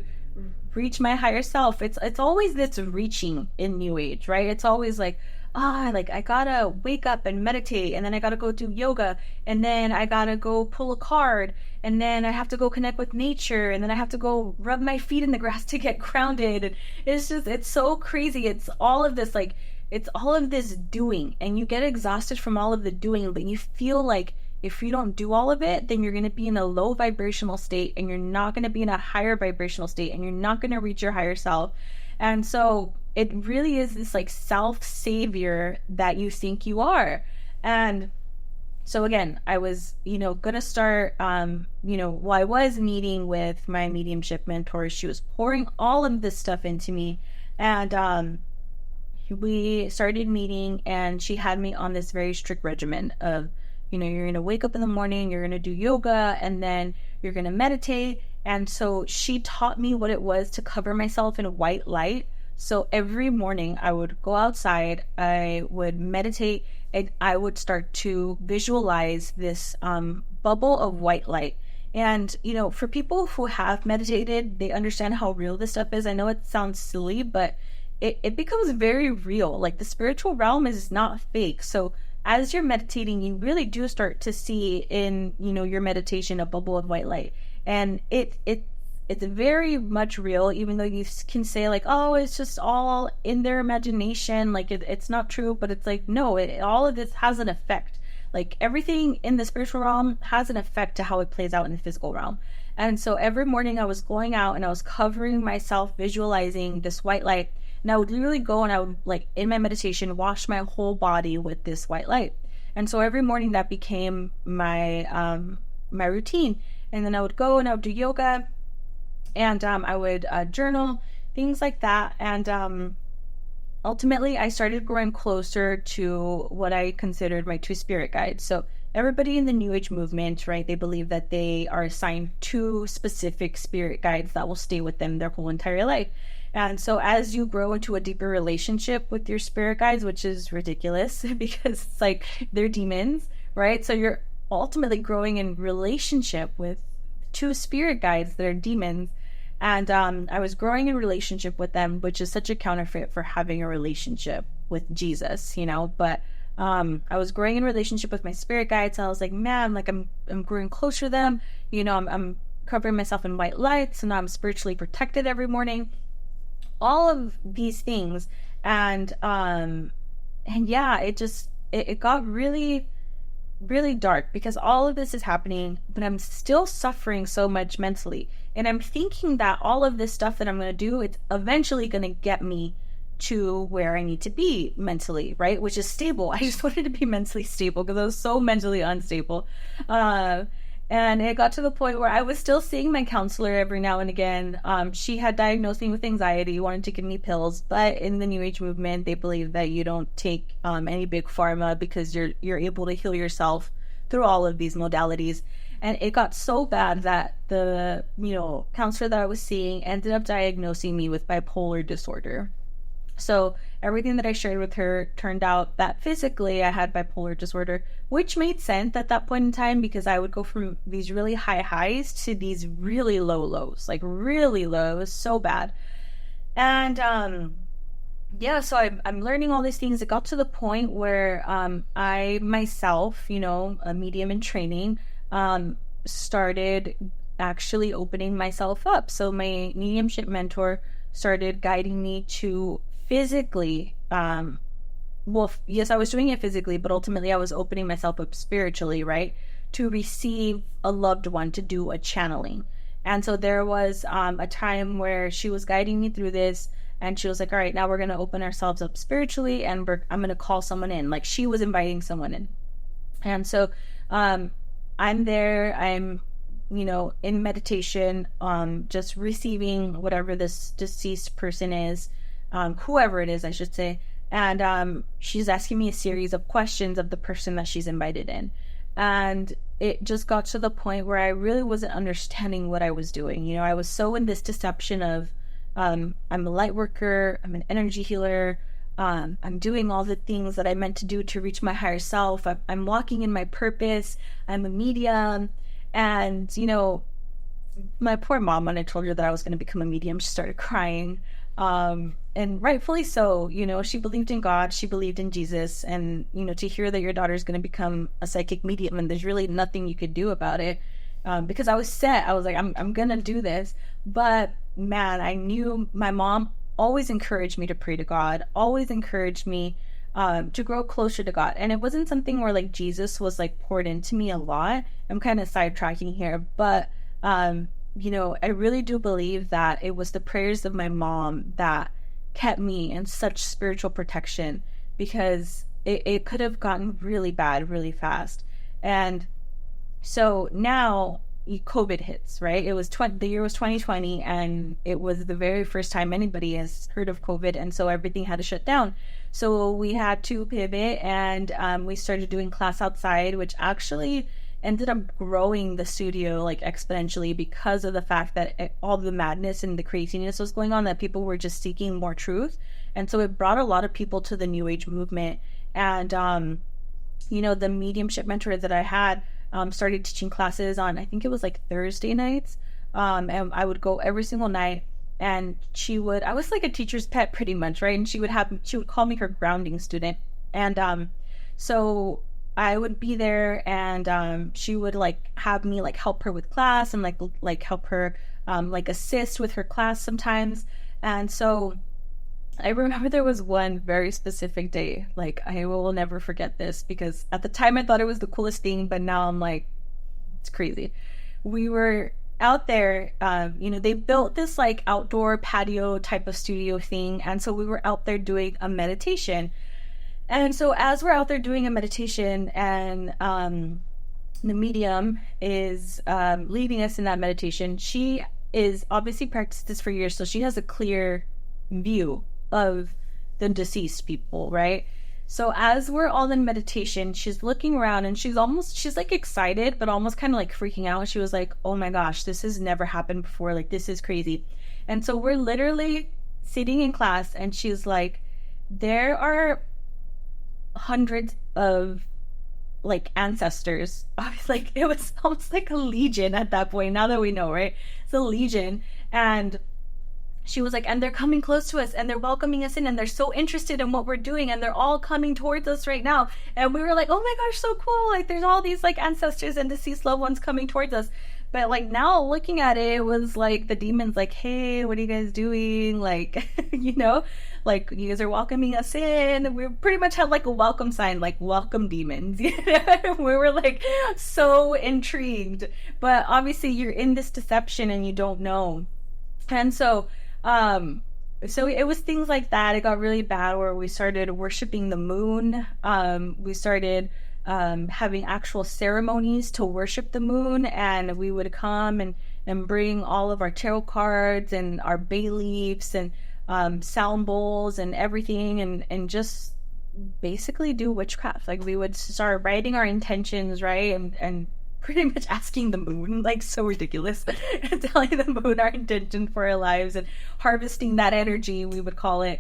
reach my higher self. It's always this reaching in New Age, right? It's always like, I gotta wake up and meditate, and then I gotta go do yoga, and then I gotta go pull a card, and then I have to go connect with nature, and then I have to go rub my feet in the grass to get grounded. And it's so crazy. It's all of this doing, and you get exhausted from all of the doing, but you feel like if you don't do all of it, then you're going to be in a low vibrational state, and you're not going to be in a higher vibrational state, and you're not going to reach your higher self. And so it really is this like self-savior that you think you are. And so again, I was, going to start, while I was meeting with my mediumship mentor, she was pouring all of this stuff into me. And we started meeting, and she had me on this very strict regimen of, you're going to wake up in the morning, you're going to do yoga, and then you're going to meditate. And so she taught me what it was to cover myself in white light. So every morning I would go outside, I would meditate, and I would start to visualize this bubble of white light. And, for people who have meditated, they understand how real this stuff is. I know it sounds silly, but it becomes very real. Like the spiritual realm is not fake. So as you're meditating, you really do start to see in, your meditation a bubble of white light. And it's very much real, even though you can say like, oh, it's just all in their imagination. Like it's not true, but it's like, no, all of this has an effect. Like everything in the spiritual realm has an effect to how it plays out in the physical realm. And so every morning I was going out and I was covering myself, visualizing this white light. And I would literally go and I would, like, in my meditation, wash my whole body with this white light. And so every morning that became my my routine. And then I would go and I would do yoga, and I would journal, things like that. And ultimately, I started growing closer to what I considered my two spirit guides. So everybody in the New Age movement, right, they believe that they are assigned two specific spirit guides that will stay with them their whole entire life. And so as you grow into a deeper relationship with your spirit guides, which is ridiculous because it's like they're demons, right? So you're ultimately growing in relationship with two spirit guides that are demons. And I was growing in relationship with them, which is such a counterfeit for having a relationship with Jesus, but I was growing in relationship with my spirit guides. I was like, man, like I'm growing closer to them. I'm covering myself in white light, so now I'm spiritually protected every morning. All of these things, and yeah, it got really, really dark because all of this is happening, but I'm still suffering so much mentally. And I'm thinking that all of this stuff that I'm going to do, it's eventually going to get me to where I need to be mentally, right? Which is stable. I just wanted to be mentally stable because I was so mentally unstable. And it got to the point where I was still seeing my counselor every now and again. She had diagnosed me with anxiety, wanted to give me pills, but in the New Age movement, they believe that you don't take any big pharma because you're able to heal yourself through all of these modalities. And it got so bad that the counselor that I was seeing ended up diagnosing me with bipolar disorder. So everything that I shared with her turned out that physically I had bipolar disorder, which made sense at that point in time because I would go from these really high highs to these really low lows, like really low. It was so bad. And yeah, so I'm learning all these things. It got to the point where I myself, a medium in training, started actually opening myself up. So my mediumship mentor started guiding me to physically, yes, I was doing it physically, but ultimately I was opening myself up spiritually, right, to receive a loved one, to do a channeling. And so there was a time where she was guiding me through this, and she was like, all right, now we're going to open ourselves up spiritually, and I'm going to call someone in. Like, she was inviting someone in. And so I'm there, I'm in meditation, just receiving whatever this deceased person is, whoever it is, I should say. And she's asking me a series of questions of the person that she's invited in. And it just got to the point where I really wasn't understanding what I was doing. I was so in this deception of, I'm a light worker, I'm an energy healer, I'm doing all the things that I meant to do to reach my higher self. I'm walking in my purpose. I'm a medium. And, my poor mom, when I told her that I was going to become a medium, she started crying. And rightfully so. She believed in God, she believed in Jesus, and to hear that your daughter is going to become a psychic medium and there's really nothing you could do about it, because I was set. I was like, I'm gonna do this. But man, I knew my mom always encouraged me to pray to God, always encouraged me to grow closer to God. And it wasn't something where like Jesus was like poured into me a lot. I'm kind of sidetracking here, but I really do believe that it was the prayers of my mom that kept me in such spiritual protection, because it could have gotten really bad really fast. And so now COVID hits, right? It was the year was 2020, and it was the very first time anybody has heard of COVID, and so everything had to shut down. So we had to pivot, and we started doing class outside, which actually ended up growing the studio like exponentially because of the fact that all the madness and the craziness was going on, that people were just seeking more truth. And so it brought a lot of people to the New Age movement. And the mediumship mentor that I had started teaching classes on, I think it was like Thursday nights, and I would go every single night. And I was like a teacher's pet pretty much, right? And she would call me her grounding student. And so I would be there, and she would like have me like help her with class, and like help her like assist with her class sometimes. And so I remember there was one very specific day, like I will never forget this, because at the time I thought it was the coolest thing, but now I'm like, it's crazy. We were out there, they built this like outdoor patio type of studio thing, and so we were out there doing a meditation. And so as we're out there doing a meditation, and the medium is leading us in that meditation, she is obviously practiced this for years, so she has a clear view of the deceased people, right? So as we're all in meditation, she's looking around, and she's like excited, but almost kind of like freaking out. She was like, oh my gosh, this has never happened before. Like, this is crazy. And so we're literally sitting in class, and she's like, there are hundreds of like ancestors. I was like, it was almost like a legion at that point, now that we know, right? It's a legion. And she was like, and they're coming close to us and they're welcoming us in and they're so interested in what we're doing and they're all coming towards us right now. And we were like, oh my gosh, so cool. Like there's all these like ancestors and deceased loved ones coming towards us. But like now looking at it, it was like the demons like, hey, what are you guys doing? Like, like you guys are welcoming us in. We pretty much had like a welcome sign, like welcome demons. We were like so intrigued. But obviously you're in this deception and you don't know. And so it was things like that. It got really bad where we started worshiping the moon. We started having actual ceremonies to worship the moon, and we would come and bring all of our tarot cards and our bay leaves and sound bowls and everything, and just basically do witchcraft. Like we would start writing our intentions, right, and pretty much asking the moon, like so ridiculous, telling the moon our intention for our lives and harvesting that energy, we would call it.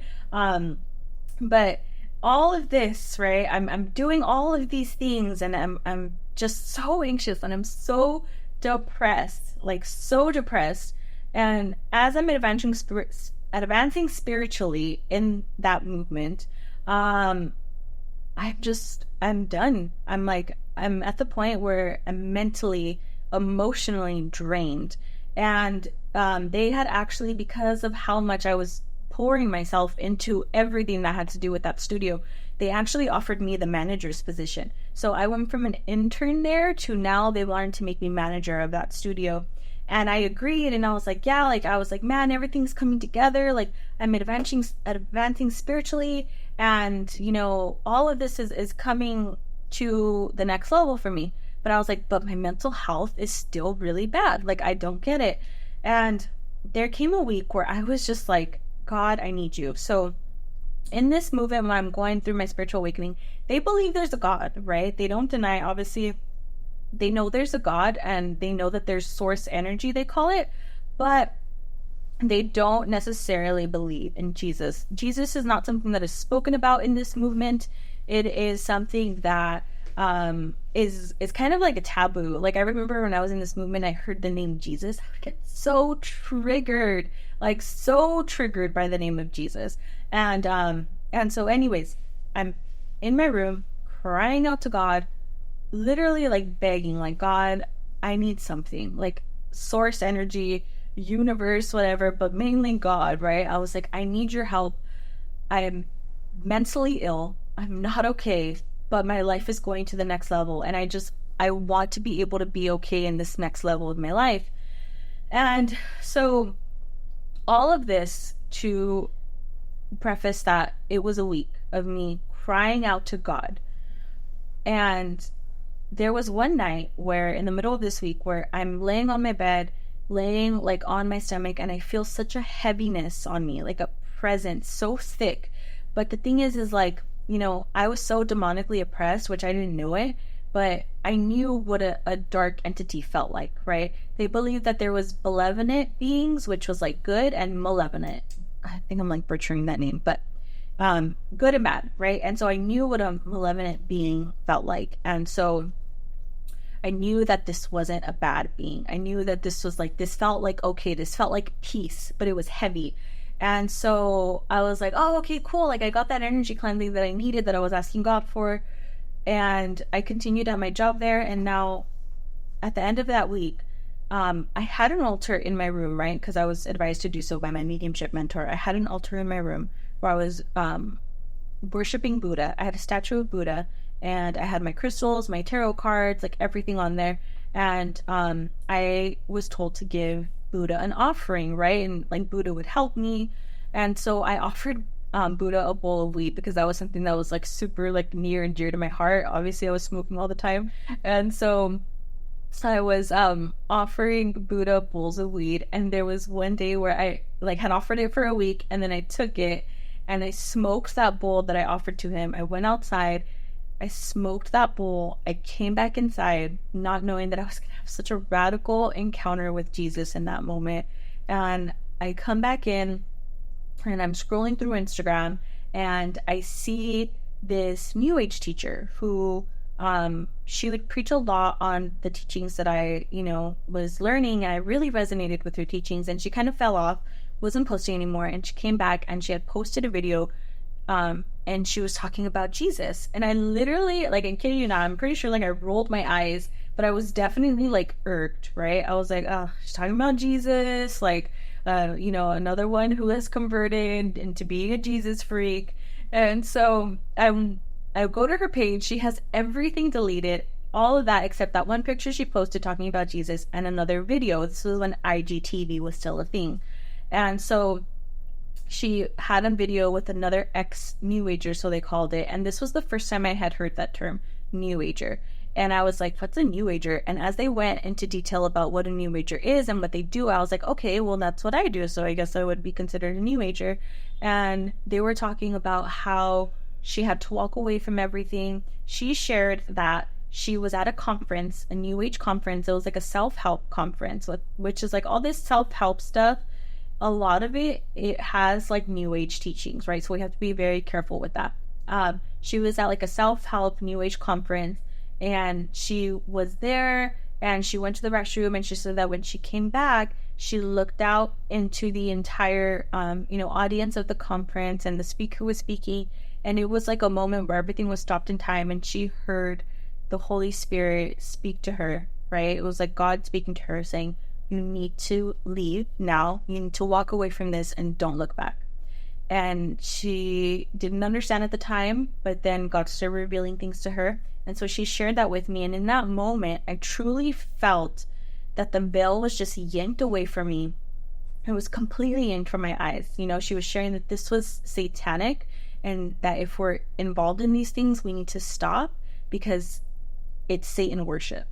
But all of this, right? I'm doing all of these things, and I'm just so anxious, and I'm so depressed, like so depressed. And as I'm advancing spiritually in that movement, I'm done. I'm at the point where I'm mentally, emotionally drained. And they had actually, because of how much I was pouring myself into everything that had to do with that studio, they actually offered me the manager's position. So I went from an intern there to now they wanted to make me manager of that studio. And I agreed, and I was like, yeah, like I was like, man, everything's coming together. Like I'm advancing spiritually, and all of this is coming to the next level for me. But I was like, but my mental health is still really bad. Like I don't get it. And there came a week where I was just like, God, I need you. So in this movement, when I'm going through my spiritual awakening, they believe there's a God, right? They don't deny, obviously. They know there's a God, and they know that there's source energy, they call it, but they don't necessarily believe in Jesus. Jesus is not something that is spoken about in this movement. It is something that is kind of like a taboo. Like I remember when I was in this movement, I heard the name Jesus, I would get so triggered, like so triggered by the name of Jesus. And so anyways, I'm in my room crying out to God, literally like begging, like, God, I need something, like source energy, universe, whatever, but mainly God, right? I was like, I need your help. I am mentally ill. I'm not okay, but my life is going to the next level. And I want to be able to be okay in this next level of my life. And so all of this to preface that it was a week of me crying out to God. And there was one night where in the middle of this week where I'm laying on my bed, laying like on my stomach, and I feel such a heaviness on me, like a presence so thick. But the thing is like, I was so demonically oppressed, which I didn't know it, but I knew what a dark entity felt like, right? They believed that there was malevolent beings, which was like good, and malevolent. I think I'm like butchering that name, but good and bad, right? And so I knew what a malevolent being felt like. And so I knew that this wasn't a bad being. I knew that this felt like okay, this felt like peace, but it was heavy. And so I was like, oh, okay, cool. Like I got that energy cleansing that I needed, that I was asking God for. And I continued at my job there. And now at the end of that week, I had an altar in my room, right? Because I was advised to do so by my mediumship mentor. I had an altar in my room where I was worshiping Buddha. I had a statue of Buddha, and I had my crystals, my tarot cards, like everything on there. And I was told to give Buddha an offering, right? And like Buddha would help me. And so I offered Buddha a bowl of weed, because that was something that was like super like near and dear to my heart. Obviously I was smoking all the time. And so I was offering Buddha bowls of weed. And there was one day where I like had offered it for a week, and then I took it and I smoked that bowl that I offered to him. I went outside, I smoked that bowl, I came back inside, not knowing that I was going to have such a radical encounter with Jesus in that moment. And I come back in, and I'm scrolling through Instagram, and I see this New Age teacher who she would preach a lot on the teachings that I, was learning. I really resonated with her teachings, and she kind of fell off, wasn't posting anymore. And she came back and she had posted a video, and she was talking about Jesus. And I literally, like, I'm kidding you not, I'm pretty sure like I rolled my eyes, but I was definitely like irked, right? I was like, oh, she's talking about Jesus, like, another one who has converted into being a Jesus freak. And so I go to her page. She has everything deleted, all of that except that one picture she posted talking about Jesus and another video. This was when IGTV was still a thing. And so she had a video with another ex-New Ager, so they called it. And this was the first time I had heard that term, New Ager. And I was like, what's a New Ager? And as they went into detail about what a New Ager is and what they do, I was like, okay, well, that's what I do. So I guess I would be considered a New Ager. And they were talking about how she had to walk away from everything. She shared that she was at a conference, a New Age conference. It was like a self-help conference, which is like all this self-help stuff. A lot of it has like New Age teachings, right? So we have to be very careful with that. She was at like a self-help New Age conference, and she was there, and she went to the restroom, and she said that when she came back, she looked out into the entire, audience of the conference, and the speaker was speaking, and it was like a moment where everything was stopped in time, and she heard the Holy Spirit speak to her, right? It was like God speaking to her saying, you need to leave now. You need to walk away from this and don't look back. And she didn't understand at the time, but then God started revealing things to her. And so she shared that with me. And in that moment, I truly felt that the veil was just yanked away from me. It was completely yanked from my eyes. She was sharing that this was satanic, and that if we're involved in these things, we need to stop because it's Satan worship.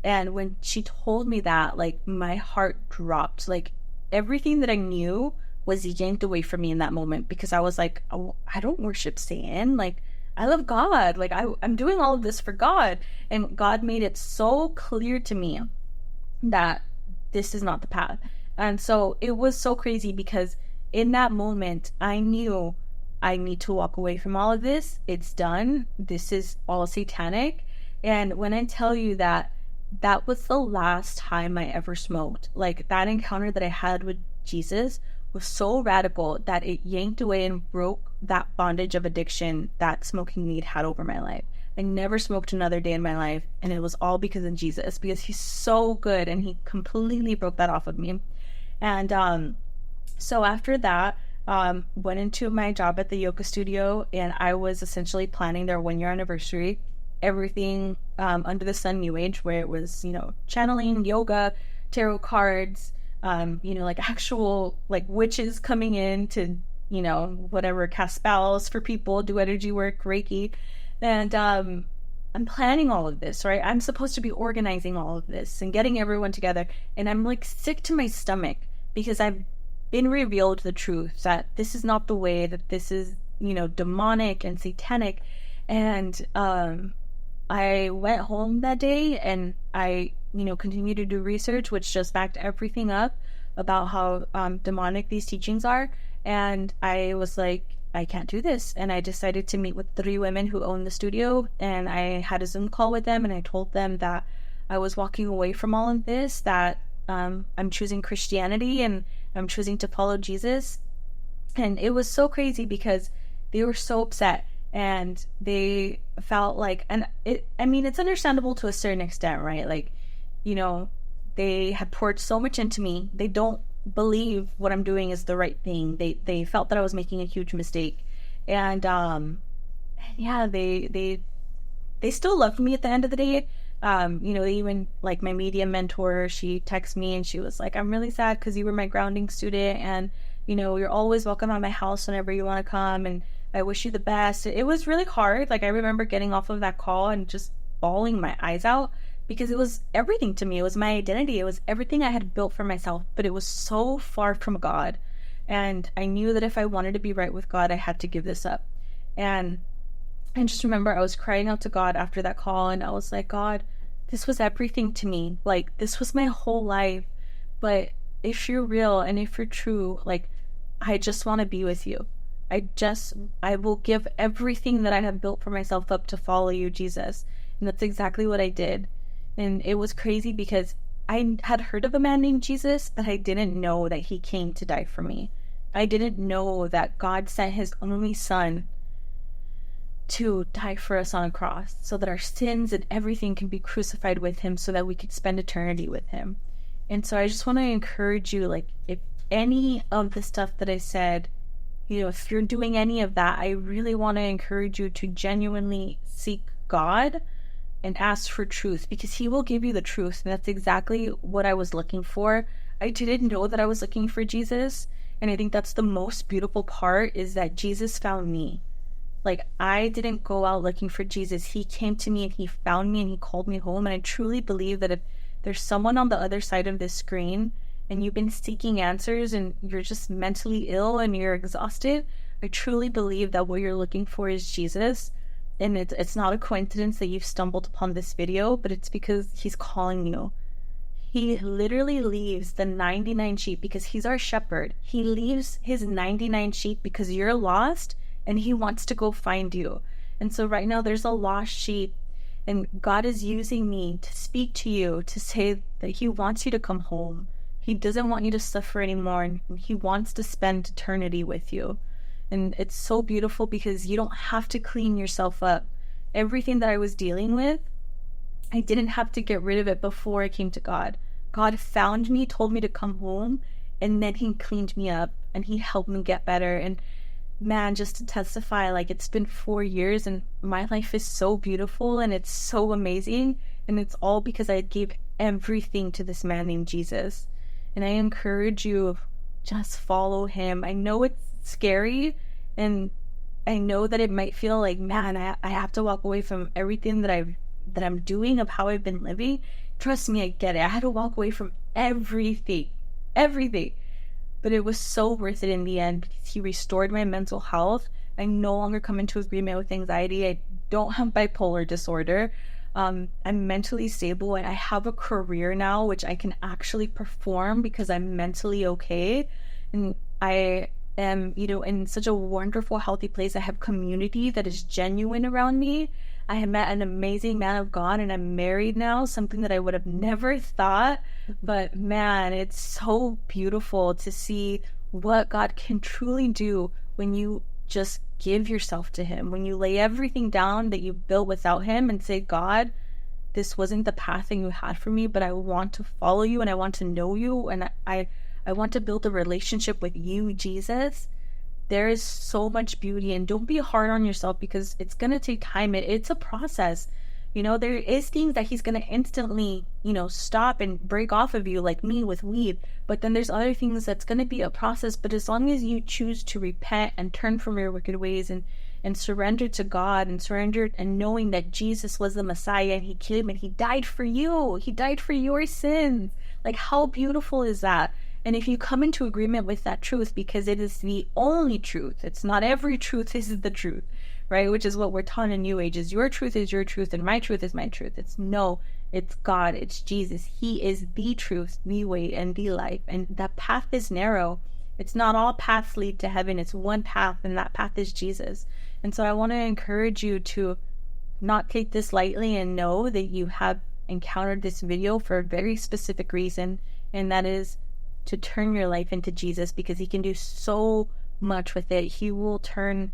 And when she told me that, like, my heart dropped. Like, everything that I knew was yanked away from me in that moment, because I was like, oh, I don't worship Satan. Like, I love God. Like, I'm doing all of this for God. And God made it so clear to me that this is not the path. And so it was so crazy, because in that moment, I knew I need to walk away from all of this. It's done. This is all satanic. And when I tell you that was the last time I ever smoked, like, that encounter that I had with Jesus was so radical that it yanked away and broke that bondage of addiction that smoking weed had over my life. I never smoked another day in my life, and it was all because of Jesus, because he's so good, and he completely broke that off of me. And so after that, went into my job at the yoga studio, and I was essentially planning their 1-year anniversary. Everything under the sun New Age, where it was, channeling, yoga, tarot cards, like actual like witches coming in to, whatever, cast spells for people, do energy work, Reiki. And I'm planning all of this, right? I'm supposed to be organizing all of this and getting everyone together. And I'm like sick to my stomach, because I've been revealed the truth that this is not the way, that this is, demonic and satanic. And I went home that day, and I, continued to do research, which just backed everything up about how demonic these teachings are. And I was like, I can't do this. And I decided to meet with 3 women who own the studio, and I had a Zoom call with them, and I told them that I was walking away from all of this, that I'm choosing Christianity, and I'm choosing to follow Jesus. And it was so crazy, because they were so upset. And they felt like, and it's understandable to a certain extent, right? Like, they had poured so much into me. They don't believe what I'm doing is the right thing. They felt that I was making a huge mistake. And yeah, they still loved me at the end of the day. They even, like, my media mentor, she texted me and she was like, I'm really sad because you were my grounding student, and, you're always welcome at my house whenever you want to come, and I wish you the best. It was really hard. Like, I remember getting off of that call and just bawling my eyes out, because it was everything to me. It was my identity. It was everything I had built for myself, but it was so far from God. And I knew that if I wanted to be right with God, I had to give this up. And I just remember I was crying out to God after that call, and I was like, God, this was everything to me. Like, this was my whole life. But if you're real and if you're true, like, I just want to be with you. I will give everything that I have built for myself up to follow you, Jesus. And that's exactly what I did. And it was crazy because I had heard of a man named Jesus, but I didn't know that he came to die for me. I didn't know that God sent his only son to die for us on a cross so that our sins and everything can be crucified with him so that we could spend eternity with him. And so I just want to encourage you, like, if any of the stuff that I said, if you're doing any of that, I really want to encourage you to genuinely seek God and ask for truth, because he will give you the truth. And that's exactly what I was looking for. I didn't know that I was looking for Jesus. And I think that's the most beautiful part, is that Jesus found me. Like, I didn't go out looking for Jesus. He came to me and he found me and he called me home. And I truly believe that if there's someone on the other side of this screen and you've been seeking answers and you're just mentally ill and you're exhausted, I truly believe that what you're looking for is Jesus. And it's not a coincidence that you've stumbled upon this video, but it's because he's calling you. He literally leaves the 99 sheep because he's our shepherd. He leaves his 99 sheep because you're lost and he wants to go find you. And so right now there's a lost sheep, and God is using me to speak to you, to say that he wants you to come home. He doesn't want you to suffer anymore, and he wants to spend eternity with you. And it's so beautiful because you don't have to clean yourself up. Everything that I was dealing with, I didn't have to get rid of it before I came to God. God found me, told me to come home, and then he cleaned me up and he helped me get better. And man, just to testify, like, it's been 4 years and my life is so beautiful and it's so amazing. And it's all because I gave everything to this man named Jesus. And I encourage you, just follow him. I know it's scary, and I know that it might feel like, man, I have to walk away from everything that I'm doing, of how I've been living. Trust me, I get it. I had to walk away from everything. But it was so worth it in the end, because he restored my mental health. I no longer come into agreement with anxiety. I don't have bipolar disorder. I'm mentally stable, and I have a career now which I can actually perform because I'm mentally okay. And I am, in such a wonderful, healthy place. I have community that is genuine around me. I have met an amazing man of God, and I'm married now, something that I would have never thought. But man, it's so beautiful to see what God can truly do when you just give yourself to him, when you lay everything down that you built without him and say, God, this wasn't the path that you had for me, but I want to follow you and I want to know you, and I want to build a relationship with you, Jesus. There is so much beauty, and don't be hard on yourself, because it's going to take time. It's a process. There is things that he's going to instantly, stop and break off of you, like me with weed. But then there's other things that's going to be a process. But as long as you choose to repent and turn from your wicked ways and surrender to God, and surrender and knowing that Jesus was the Messiah and he came and he died for you. He died for your sins. Like, how beautiful is that? And if you come into agreement with that truth, because it is the only truth, it's not every truth is the truth, right? Which is what we're taught in New Age, is your truth is your truth and my truth is my truth. It's God, it's Jesus. He is the truth, the way, and the life. And that path is narrow. It's not all paths lead to heaven. It's one path, and that path is Jesus. And so I want to encourage you to not take this lightly, and know that you have encountered this video for a very specific reason, and that is to turn your life into Jesus, because he can do so much with it. He will turn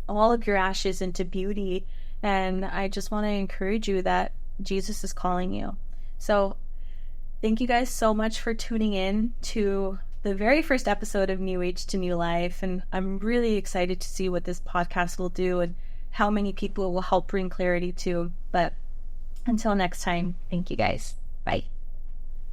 all of your ashes into beauty. And I just want to encourage you that Jesus is calling you. So thank you guys so much for tuning in to the very first episode of New Age to New Life. And I'm really excited to see what this podcast will do and how many people it will help bring clarity to. But until next time, thank you guys. Bye.